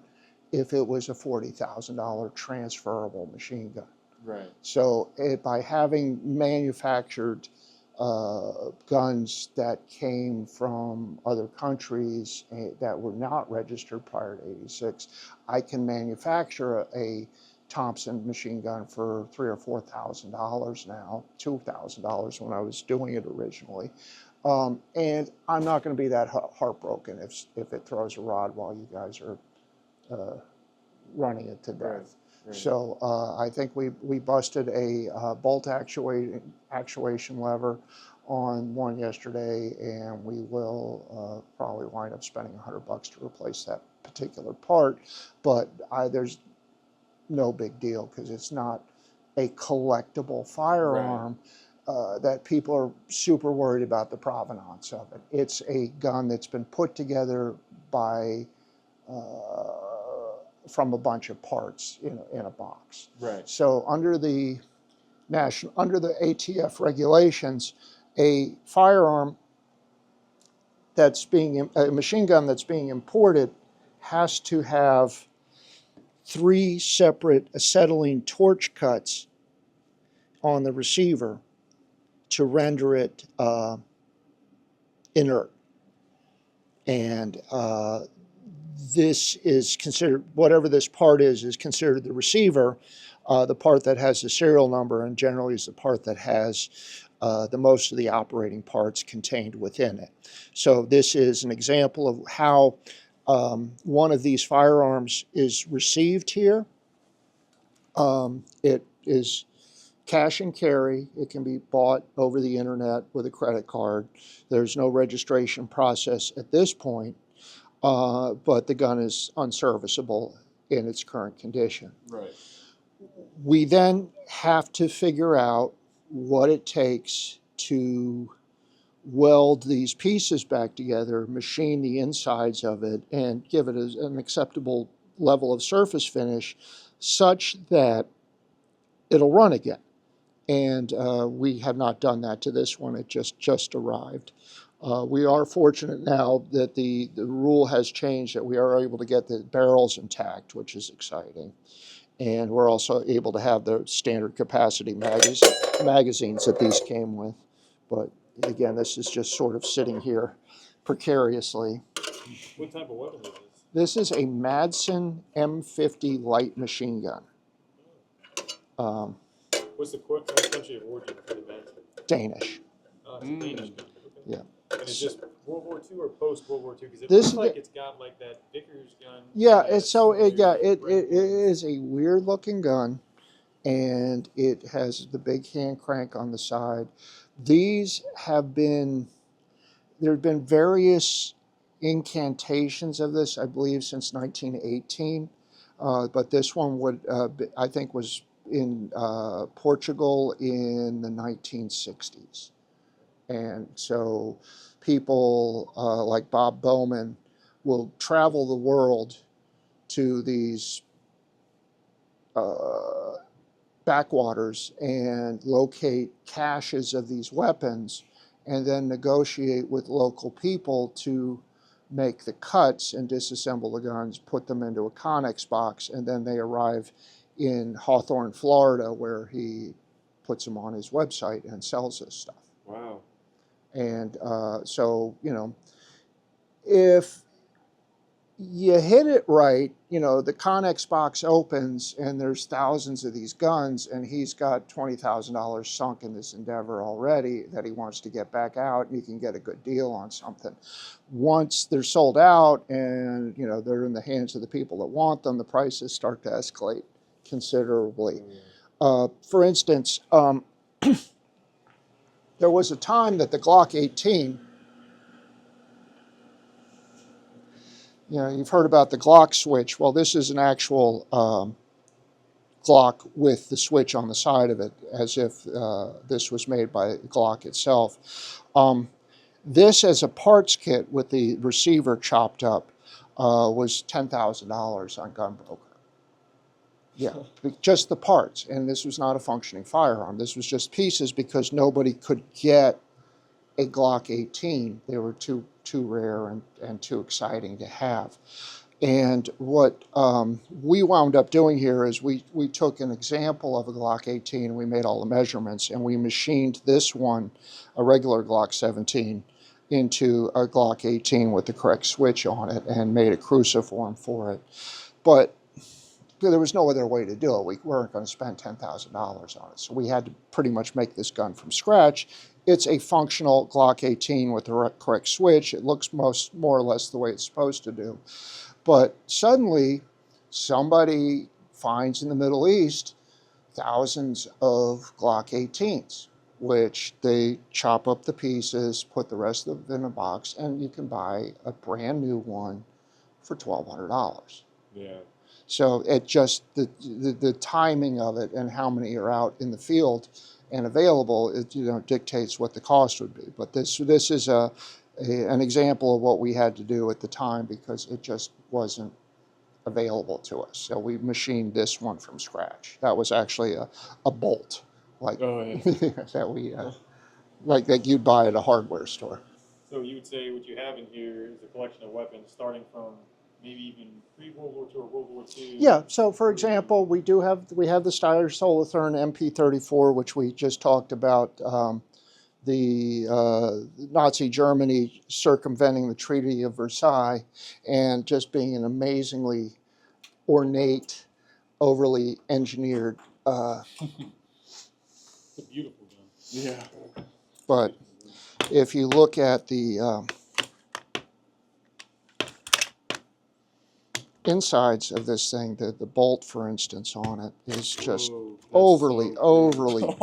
if it was a $40,000 transferable machine gun. Right. So by having manufactured guns that came from other countries that were not registered prior to '86, I can manufacture a Thompson machine gun for $3,000 or $4,000 now, $2,000 when I was doing it originally. And I'm not going to be that heartbroken if it throws a rod while you guys are running it to death. Right. So I think we busted a bolt actuation lever on one yesterday, and we will probably wind up spending $100 to replace that particular part. But there's no big deal because it's not a collectible firearm. That people are super worried about the provenance of it. It's a gun that's been put together by from a bunch of parts in a box. Right. So under the ATF regulations, a firearm a machine gun that's being imported has to have 3 separate acetylene torch cuts on the receiver to render it inert. And this is considered, whatever this part is considered the receiver, the part that has the serial number, and generally is the part that has the most of the operating parts contained within it. So this is an example of how one of these firearms is received here. It is cash and carry. It can be bought over the internet with a credit card. There's no registration process at this point, but the gun is unserviceable in its current condition. Right. We then have to figure out what it takes to weld these pieces back together, machine the insides of it, and give it an acceptable level of surface finish such that it'll run again. And we have not done that to this one. It just arrived. We are fortunate now that the rule has changed, that we are able to get the barrels intact, which is exciting. And we're also able to have the standard capacity magazines that these came with. But again, this is just sort of sitting here precariously. What type of weapon is this? This is a Madsen M50 light machine gun. What's the country of origin for the Madsen? Danish. Oh, it's a Danish gun. Okay. Yeah. And it's just World War II or post World War II? Because it This looks is like the- it's got like that Vickers gun. Yeah, that it's so it, yeah, similar red it bullets. is a weird looking gun, and it has the big hand crank on the side. These have been there have been various incantations of this, I believe, since 1918. But this one I think, was in Portugal in the 1960s. And so people like Bob Bowman will travel the world to these uh, backwaters and locate caches of these weapons and then negotiate with local people to make the cuts and disassemble the guns, put them into a Connex box, and then they arrive in Hawthorne, Florida, where he puts them on his website and sells this stuff. Wow. And so, if you hit it right, the Connex box opens and there's thousands of these guns, and he's got $20,000 sunk in this endeavor already that he wants to get back out, and you can get a good deal on something. Once they're sold out and, they're in the hands of the people that want them, the prices start to escalate considerably. For instance, there was a time that the Glock 18, you've heard about the Glock switch. Well, this is an actual Glock with the switch on the side of it, as if this was made by Glock itself. This, as a parts kit with the receiver chopped up, was $10,000 on Gunbroker. Yeah, just the parts. And this was not a functioning firearm. This was just pieces because nobody could get a Glock 18. They were too rare and too exciting to have. And what we wound up doing here is we took an example of a Glock 18, we made all the measurements, and we machined this one, a regular Glock 17, into a Glock 18 with the correct switch on it and made a cruciform for it. But there was no other way to do it. We weren't going to spend $10,000 on it. So we had to pretty much make this gun from scratch. It's a functional Glock 18 with the correct switch. It looks more or less the way it's supposed to do. But suddenly, somebody finds in the Middle East thousands of Glock 18s, which they chop up the pieces, put the rest of them in a box, and you can buy a brand new one for $1,200. Yeah. So it just, the timing of it and how many are out in the field and available, it dictates what the cost would be. But this is an example of what we had to do at the time because it just wasn't available to us. So we machined this one from scratch. That was actually a bolt, like that we like that you'd buy at a hardware store. So you would say what you have in here is a collection of weapons starting from maybe even pre-World War II or World War II. Yeah. So for example, we have the Steyr Solothurn MP34, which we just talked about. The Nazi Germany circumventing the Treaty of Versailles and just being an amazingly ornate, overly engineered. It's a beautiful gun. Yeah. But if you look at the insides of this thing, the bolt, for instance, on it is just Whoa, that's overly, so cool. overly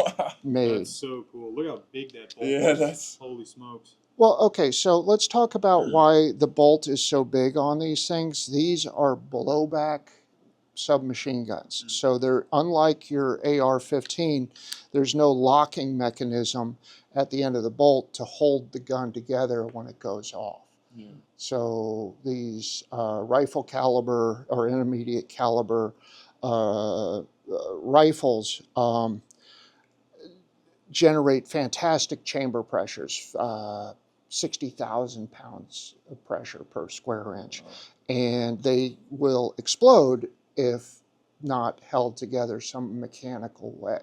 made. That's so cool. Look how big that bolt Yeah, is. that's- Holy smokes. Well, okay, so let's talk about why the bolt is so big on these things. These are blowback submachine guns. So they're unlike your AR-15, there's no locking mechanism at the end of the bolt to hold the gun together when it goes off. Yeah. So these rifle caliber or intermediate caliber rifles generate fantastic chamber pressures, 60,000 pounds of pressure per square inch. And they will explode if not held together some mechanical way.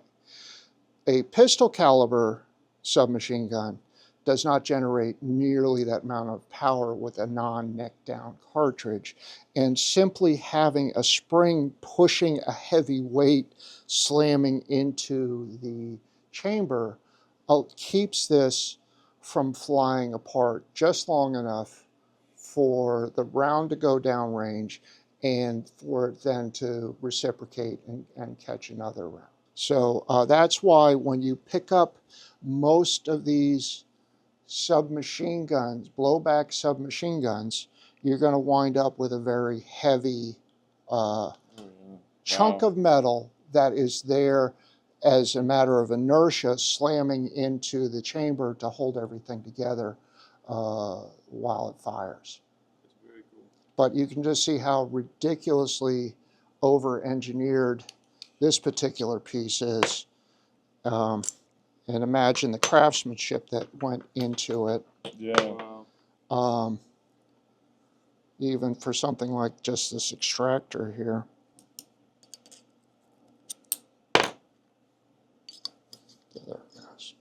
A pistol caliber submachine gun does not generate nearly that amount of power with a non-neck down cartridge, and simply having a spring pushing a heavy weight slamming into the chamber keeps this from flying apart just long enough for the round to go downrange and for it then to reciprocate and catch another round. So that's why when you pick up most of these submachine guns, blowback submachine guns, you're going to wind up with a very heavy chunk of metal that is there as a matter of inertia slamming into the chamber to hold everything together while it fires. That's very cool. But you can just see how ridiculously over-engineered this particular piece is. And imagine the craftsmanship that went into it. Yeah. Wow. Even for something like just this extractor here. There it goes.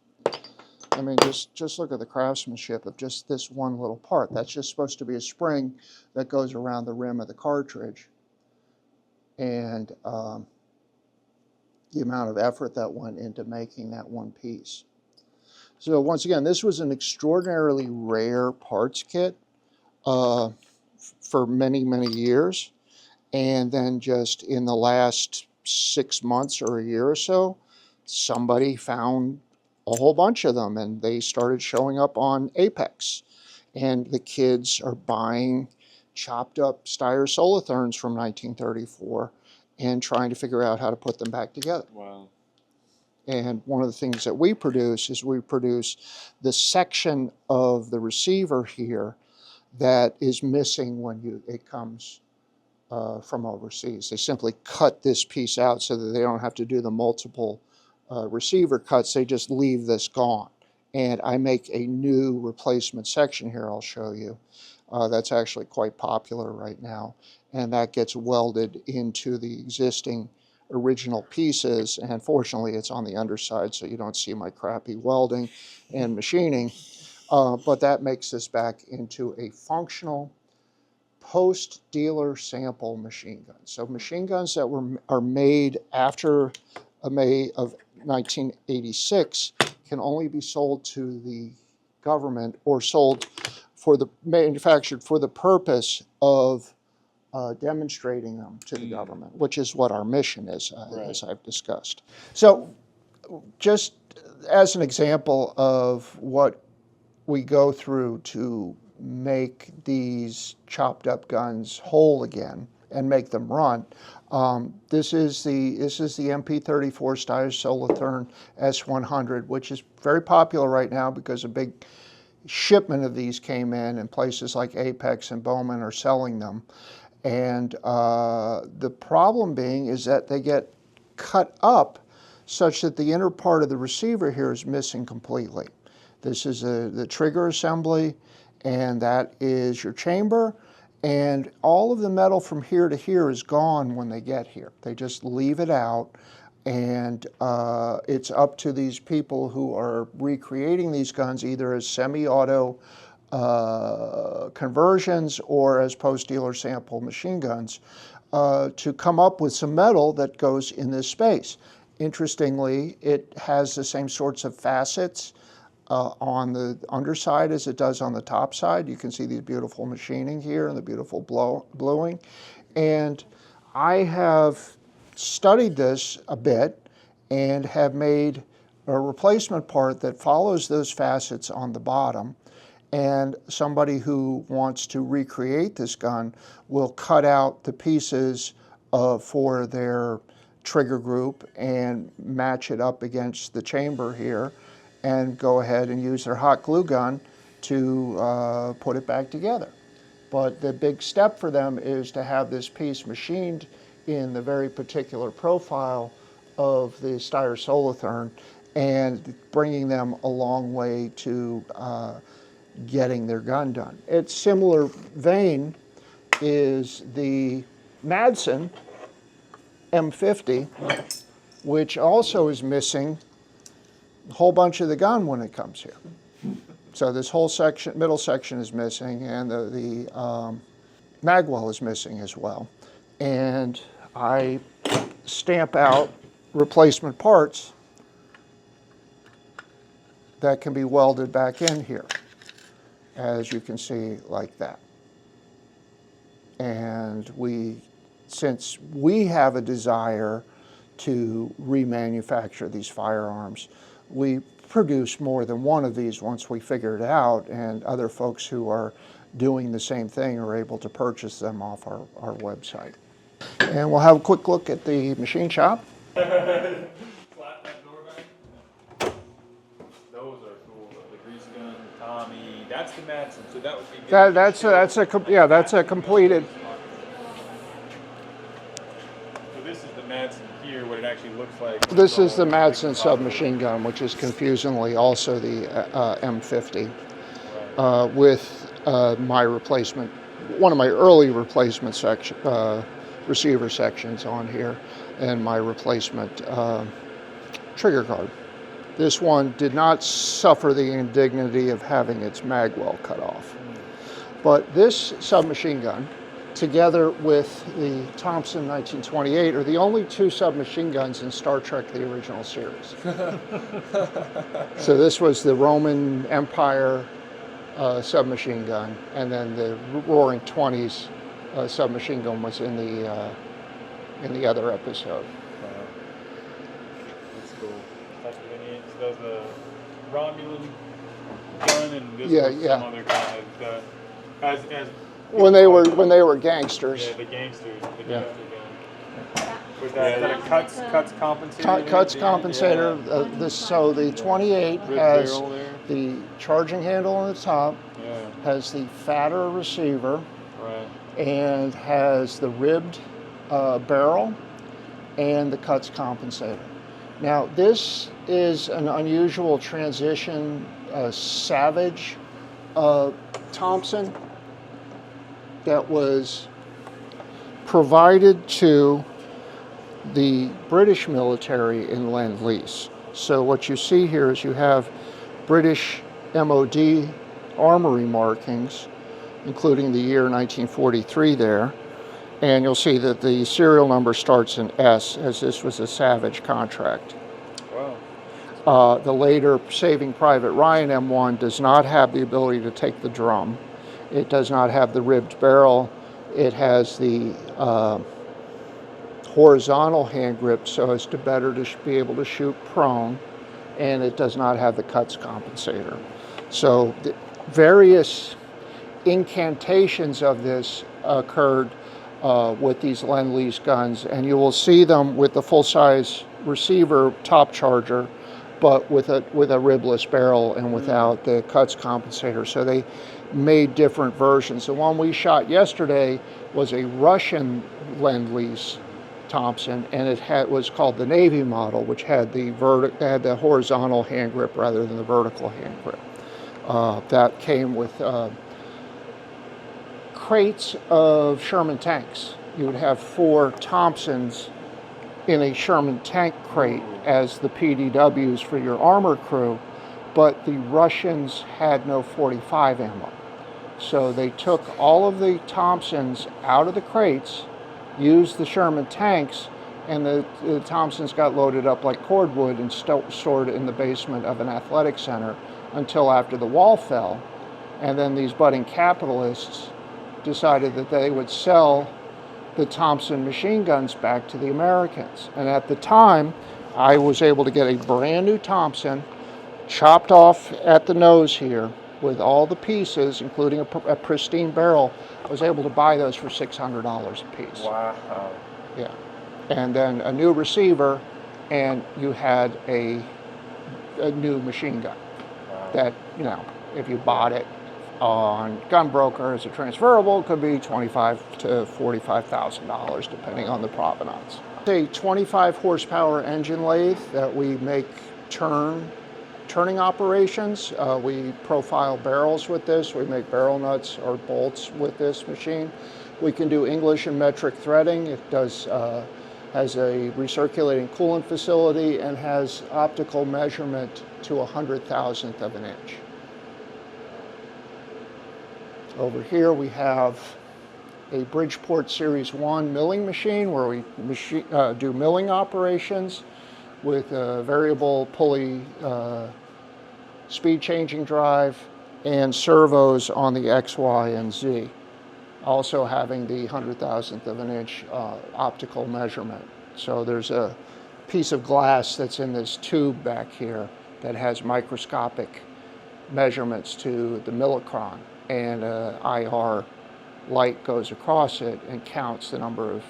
I mean, just look at the craftsmanship of just this one little part. That's just supposed to be a spring that goes around the rim of the cartridge. And the amount of effort that went into making that one piece. So once again, this was an extraordinarily rare parts kit for many, many years. And then just in the last 6 months or a year or so, somebody found a whole bunch of them and they started showing up on Apex. And the kids are buying chopped up Steyr Solitherns from 1934 and trying to figure out how to put them back together. Wow. And one of the things that we produce is we produce the section of the receiver here that is missing when it comes from overseas. They simply cut this piece out so that they don't have to do the multiple receiver cuts. They just leave this gone. And I make a new replacement section here I'll show you. That's actually quite popular right now. And that gets welded into the existing original pieces. And fortunately, it's on the underside, so you don't see my crappy welding and machining. But that makes this back into a functional post-dealer sample machine gun. So machine guns that are made after May of 1986 can only be sold to the government or manufactured for the purpose of demonstrating them to the government, which is what our mission is, as I've discussed. So just as an example of what we go through to make these chopped up guns whole again and make them run. This is the MP34 Steyr Solithern S100, which is very popular right now because a big shipment of these came in and places like Apex and Bowman are selling them. And the problem being is that they get cut up such that the inner part of the receiver here is missing completely. This is the trigger assembly, and that is your chamber, and all of the metal from here to here is gone when they get here. They just leave it out, and it's up to these people who are recreating these guns either as semi-auto conversions or as post-dealer sample machine guns to come up with some metal that goes in this space. Interestingly, it has the same sorts of facets on the underside as it does on the top side. You can see these beautiful machining here and the beautiful bluing. And I have studied this a bit and have made a replacement part that follows those facets on the bottom. And somebody who wants to recreate this gun will cut out the pieces for their trigger group and match it up against the chamber here and go ahead and use their hot glue gun to put it back together. But the big step for them is to have this piece machined in the very particular profile of the Steyr Solithern and bringing them a long way to getting their gun done. Its similar vein is the Madsen M50, which also is missing a whole bunch of the gun when it comes here. So this whole section, middle section is missing, and the magwell is missing as well. And I stamp out replacement parts that can be welded back in here, as you can see, like that. And since we have a desire to remanufacture these firearms, we produce more than one of these once we figure it out, and other folks who are doing the same thing are able to purchase them off our website. And we'll have a quick look at the machine shop. Flat that door back. Those are cool. The grease gun, Tommy. That's the Madsen. So that would be. That's a completed. So this is the Madsen here. What it actually looks like. This is the Madsen submachine gun, which is confusingly also the M50, with my replacement, one of my early replacement receiver sections on here, and my replacement trigger guard. This one did not suffer the indignity of having its mag well cut off. But this submachine gun, together with the Thompson 1928, are the only two submachine guns in Star Trek, the original series. So this was the Roman Empire submachine gun, and then the Roaring Twenties submachine gun was in the other episode. That's cool. That's lineage. Does the Romulan gun and this was some other kind of as When they were gangsters. Yeah, the gangsters. The gangster gun. Was that a cuts compensator? Cuts compensator. So the 28 has the charging handle on the top, has the fatter receiver, and has the ribbed barrel and the cuts compensator. Now this is an unusual transition, Savage Thompson that was provided to the British military in Lend-Lease. So what you see here is you have British MOD armory markings, including the year 1943 there, and you'll see that the serial number starts in S, as this was a Savage contract. Wow. The later Saving Private Ryan M1 does not have the ability to take the drum. It does not have the ribbed barrel. It has the horizontal hand grip so as to better to be able to shoot prone, and it does not have the cuts compensator. So the various incantations of this occurred with these Lend-Lease guns, and you will see them with the full-size receiver top charger, but with a ribless barrel and without the cuts compensator. So they made different versions. The one we shot yesterday was a Russian Lend-Lease Thompson, and it was called the Navy model, which had the horizontal hand grip rather than the vertical hand grip. That came with crates of Sherman tanks. You would have 4 Thompsons in a Sherman tank crate as the PDWs for your armor crew, but the Russians had no .45 ammo. So they took all of the Thompsons out of the crates, used the Sherman tanks, and the Thompsons got loaded up like cordwood and stored in the basement of an athletic center until after the wall fell. And then these budding capitalists decided that they would sell the Thompson machine guns back to the Americans. And at the time, I was able to get a brand new Thompson, chopped off at the nose here, with all the pieces, including a pristine barrel. I was able to buy those for $600 a piece. Wow. Yeah. And then a new receiver, and you had a new machine gun. Wow. That, if you bought it on Gunbroker as a transferable, it could be $25,000 to $45,000, depending on the provenance. It's a 25 horsepower engine lathe that we make turning operations. We profile barrels with this. We make barrel nuts or bolts with this machine. We can do English and metric threading. It has a recirculating coolant facility and has optical measurement to 100,000th of an inch. Over here we have a Bridgeport Series 1 milling machine where we do milling operations with a variable pulley speed changing drive, and servos on the X, Y, and Z. Also having the 100,000th of an inch optical measurement. So there's a piece of glass that's in this tube back here that has microscopic measurements to the millicron, and IR light goes across it and counts the number of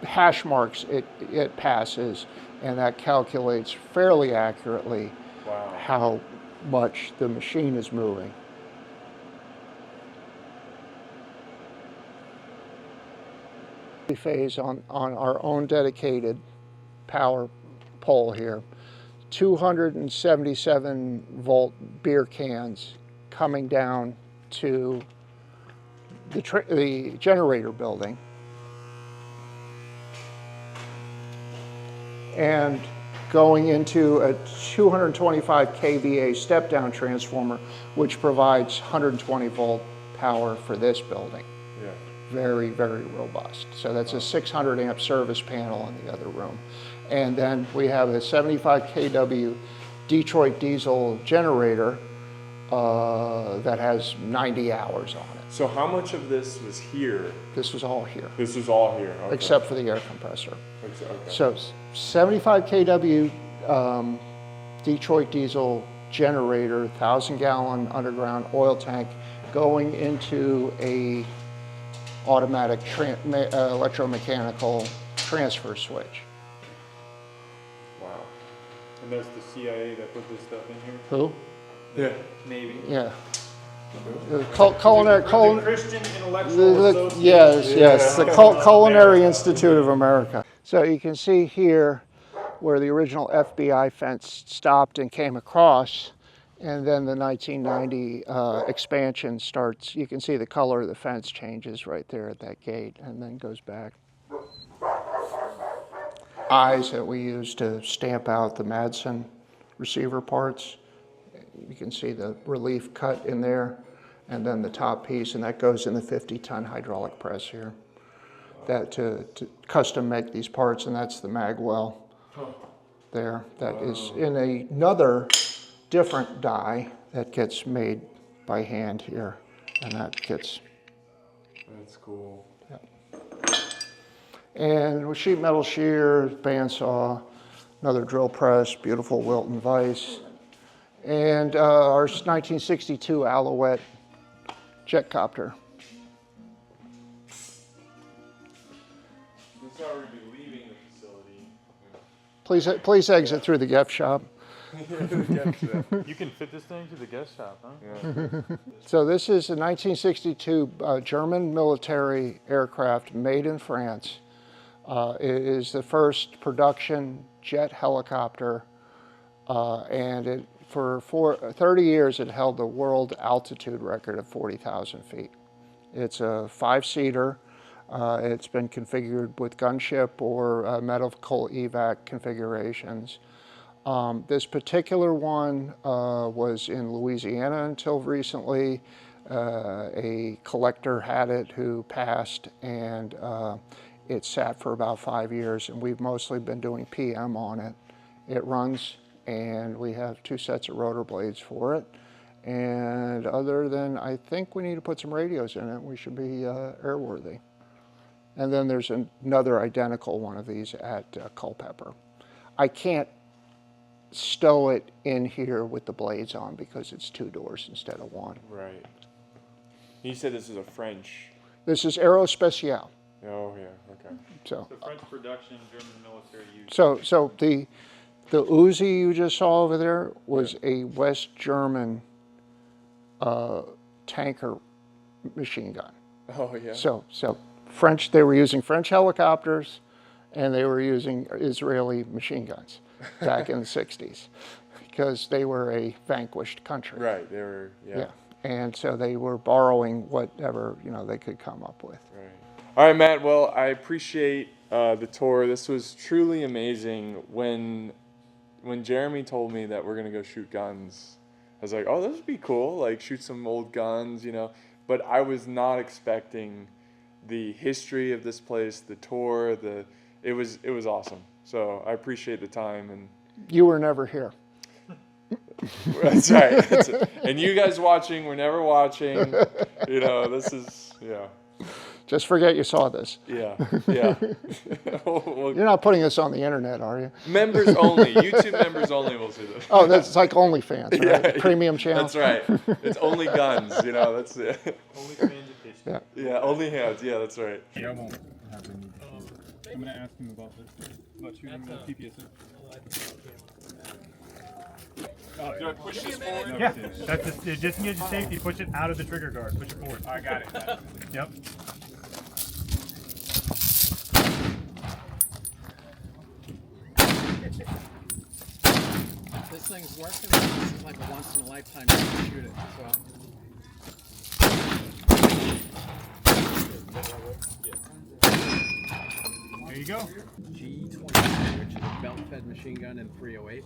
hash marks it passes, and that calculates fairly accurately Wow. how much the machine is moving. Phase on our own dedicated power pole here, 277 volt beer cans coming down to the generator building, and going into a 225 kVA step down transformer, which provides 120 volt power for this building. Yeah. Very, very robust. So that's a 600 amp service panel in the other room. And then we have a 75 kW Detroit diesel generator that has 90 hours on it. So how much of this was here? This was all here, This was all here. Okay. except for the air compressor. Okay. So 75 kW Detroit diesel generator, 1,000-gallon underground oil tank going into a automatic electromechanical transfer switch. Wow. And that's the CIA that put this stuff in here? Who? Yeah. Maybe. Yeah. The Christian Intellectual Association. Yes, the Culinary Institute of America. So you can see here where the original FBI fence stopped and came across, and then the 1990 expansion starts. You can see the color of the fence changes right there at that gate and then goes back. Eyes that we use to stamp out the Madsen receiver parts. You can see the relief cut in there, and then the top piece, and that goes in the 50-ton hydraulic press here. That to custom make these parts, and that's the mag well there. That is in another different die that gets made by hand here, and that gets. That's cool. Yeah. And with sheet metal shear, bandsaw, another drill press, beautiful Wilton vise, and our 1962 Alouette jet copter. This is how we're going to be leaving the facility. Please exit through the gift shop. You can fit this thing to the guest shop, huh? Yeah. So this is a 1962 German military aircraft made in France. It is the first production jet helicopter, and it, for 30 years it held the world altitude record of 40,000 feet. It's a 5-seater. It's been configured with gunship or medical evac configurations. This particular one was in Louisiana until recently. A collector had it who passed, and it sat for about 5 years, and we've mostly been doing PM on it. It runs, and we have 2 sets of rotor blades for it. And other than, I think we need to put some radios in it, we should be airworthy. And then there's another identical one of these at Culpeper. I can't stow it in here with the blades on because it's 2 doors instead of 1. Right. You said this is a French. This is Aerospeciale. Oh, yeah, okay. So, The French production, German military use. so the Uzi you just saw over there was a West German tanker machine gun. Oh, yeah. So French, they were using French helicopters, and they were using Israeli machine guns back in the 60s because they were a vanquished country. Right, they were, yeah. And so they were borrowing whatever, they could come up with. Right. All right, Matt. Well, I appreciate the tour. This was truly amazing. When Jeremy told me that we're gonna go shoot guns, I was like, oh, this would be cool. Like shoot some old guns, But I was not expecting the history of this place, the tour. It was awesome. So I appreciate the time. And You were never here. That's right. That's it. And you guys watching, we're never watching. You know, this is, yeah. Just forget you saw this. Yeah, yeah. Well, You're not putting this on the internet, are you? members only. YouTube members only will see this. Oh, that's like OnlyFans, right? Yeah, Premium channel. That's right. It's only guns, you know, that's it. Only fans edition. Yeah. Yeah, only hands. Yeah, that's right. Yeah, I won't have any. I'm gonna ask him about this. About shooting the PPS. Do I push this forward? Yeah, that's just in case of safety, push it out of the trigger guard. Push it forward. I got it. Yep. This thing's working. This is like a once in a lifetime to shoot it. There you go. G20, which is a belt-fed machine gun in 308.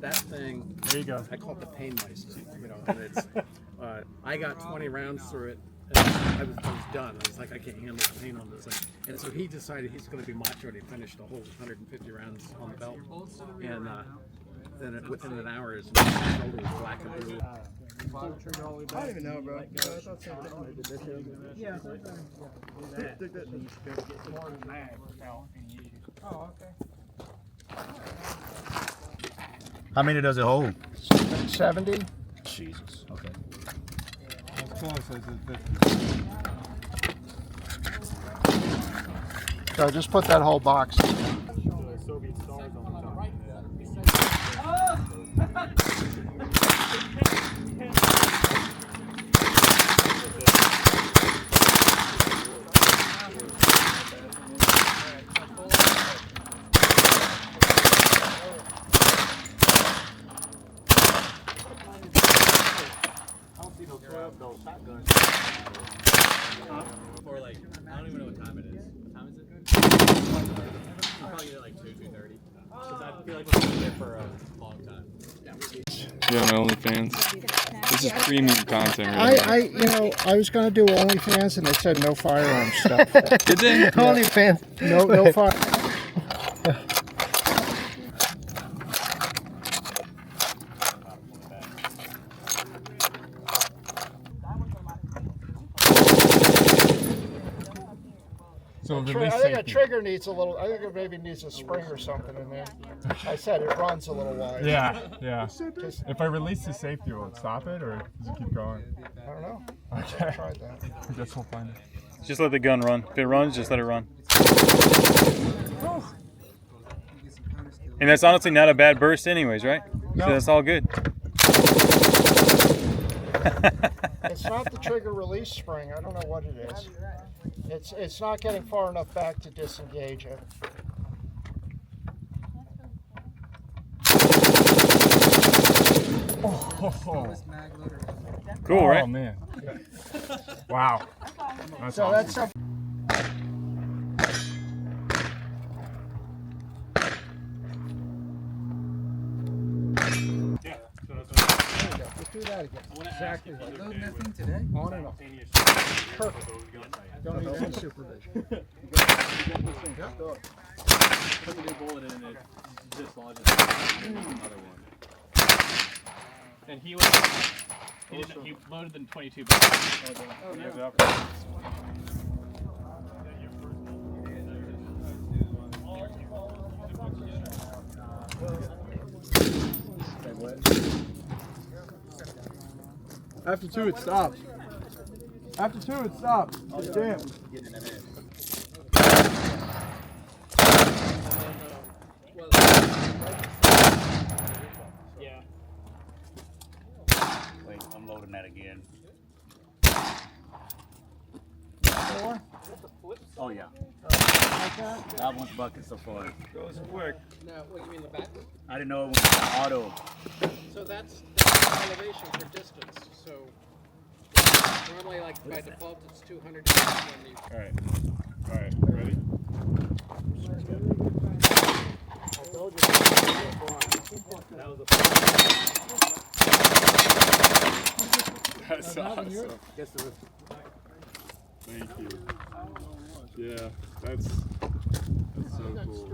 That thing, There you go. I call it the pain mice. You know, and it's. I got 20 rounds through it. And I was done. I was like, I can't handle the pain on this thing. And so he decided he's going to be macho, and he finished the whole 150 rounds on the belt. And then within an hour, his shoulder was black and blue. I don't even know, bro. I thought yeah. Oh, okay. How many does it hold? 70? Jesus. Okay. As close as it. So just put that whole box. Soviet stars on the top. Or like, I don't even know what time it is. What time is it? I'll probably get it like 2, 2:30. Because I feel like we're going to be there for a long time. Yeah, my OnlyFans. This is premium content. Right I was gonna do OnlyFans and they said no firearms stuff. Did they? OnlyFans. No fire. So I release think a safety. trigger needs a little. I think it maybe needs a spring or something in there. I said it runs a little wide. Yeah, yeah. Just, If I release the safety, will it stop it or does it keep going? I don't know. Okay. Tried that. I guess we'll find it. Just let the gun run. If it runs, just let it run. And that's honestly not a bad burst anyways, right? No. So that's all good. It's not the trigger release spring. I don't know what it is. It's not getting far enough back to disengage it. Cool, right? Oh, man. Wow. That's So awesome. that's something. Let's do that again. Exactly. Load that thing today? On and off. Perfect. Don't need any supervision. Put the new bullet in it, dislodges another one. And he loaded the 22 After 2, it stops. After 2, it stops. Damn. Yeah. Wait, I'm loading that again. Oh yeah. That one's bucket so far. Goes quick. No, what you mean the back? I didn't know it was auto. So that's elevation for distance. So normally, like by default, it's 200. All right. All right. Ready? That's awesome. Thank you. Yeah, that's so cool.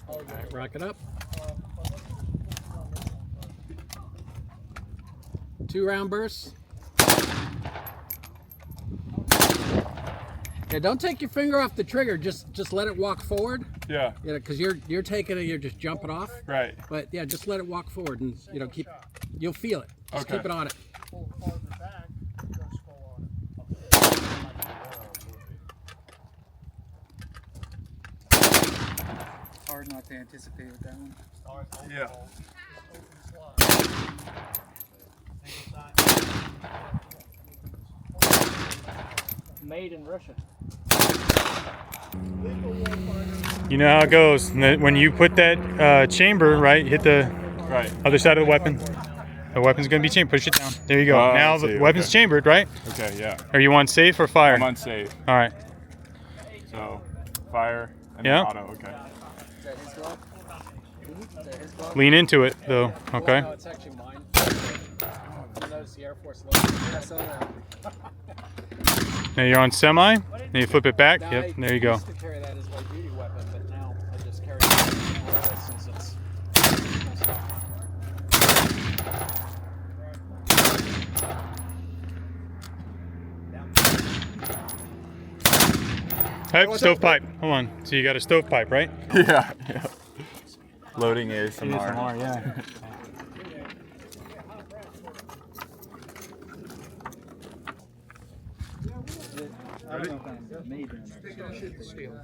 All right, rock it up. 2-round bursts. Yeah, don't take your finger off the trigger. Just let it walk forward. Yeah. You know, because you're taking it, you're just jumping off. Right. But yeah, just let it walk forward, and you'll feel it. Just keep it on it. Hard not to anticipate with that one. Yeah. Made in Russia. You know how it goes. When you put that chamber, right, hit the other side of the weapon. The weapon's gonna be chambered. Push it down. There you go. Oh, now I see, the weapon's okay. chambered, right? Okay, yeah. Or you want safe or fire? I'm on safe. All right. So, fire and Yeah. auto, okay. Is that his glove? Is that his glove? Lean into it though. Okay. No, it's actually mine. You notice the Air Force logo? Yeah, I saw that. Now you're on semi. Then you flip it back. Now, Yep. I There you go. used to carry that as my duty weapon, but now I just carry it since it's messed up. Hey, stovepipe. Hold on. So you got a stovepipe, right? Yeah. Loading ASMR. yeah. I don't know if that's me doing that. Shoot the steel.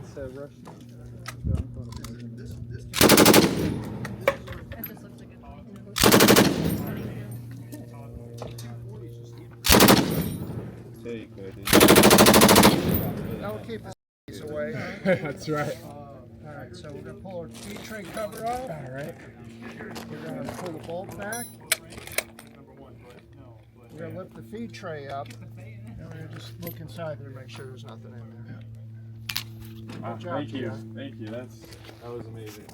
It's a Russian. That'll keep the away. That's right. All right, so we're gonna pull our feed tray cover off. All right. We're gonna pull the bolt back. We're gonna lift the feed tray up, and we're gonna just look inside there and make sure there's nothing in there. Good job, Thank you. Jeff. Thank you. That was amazing.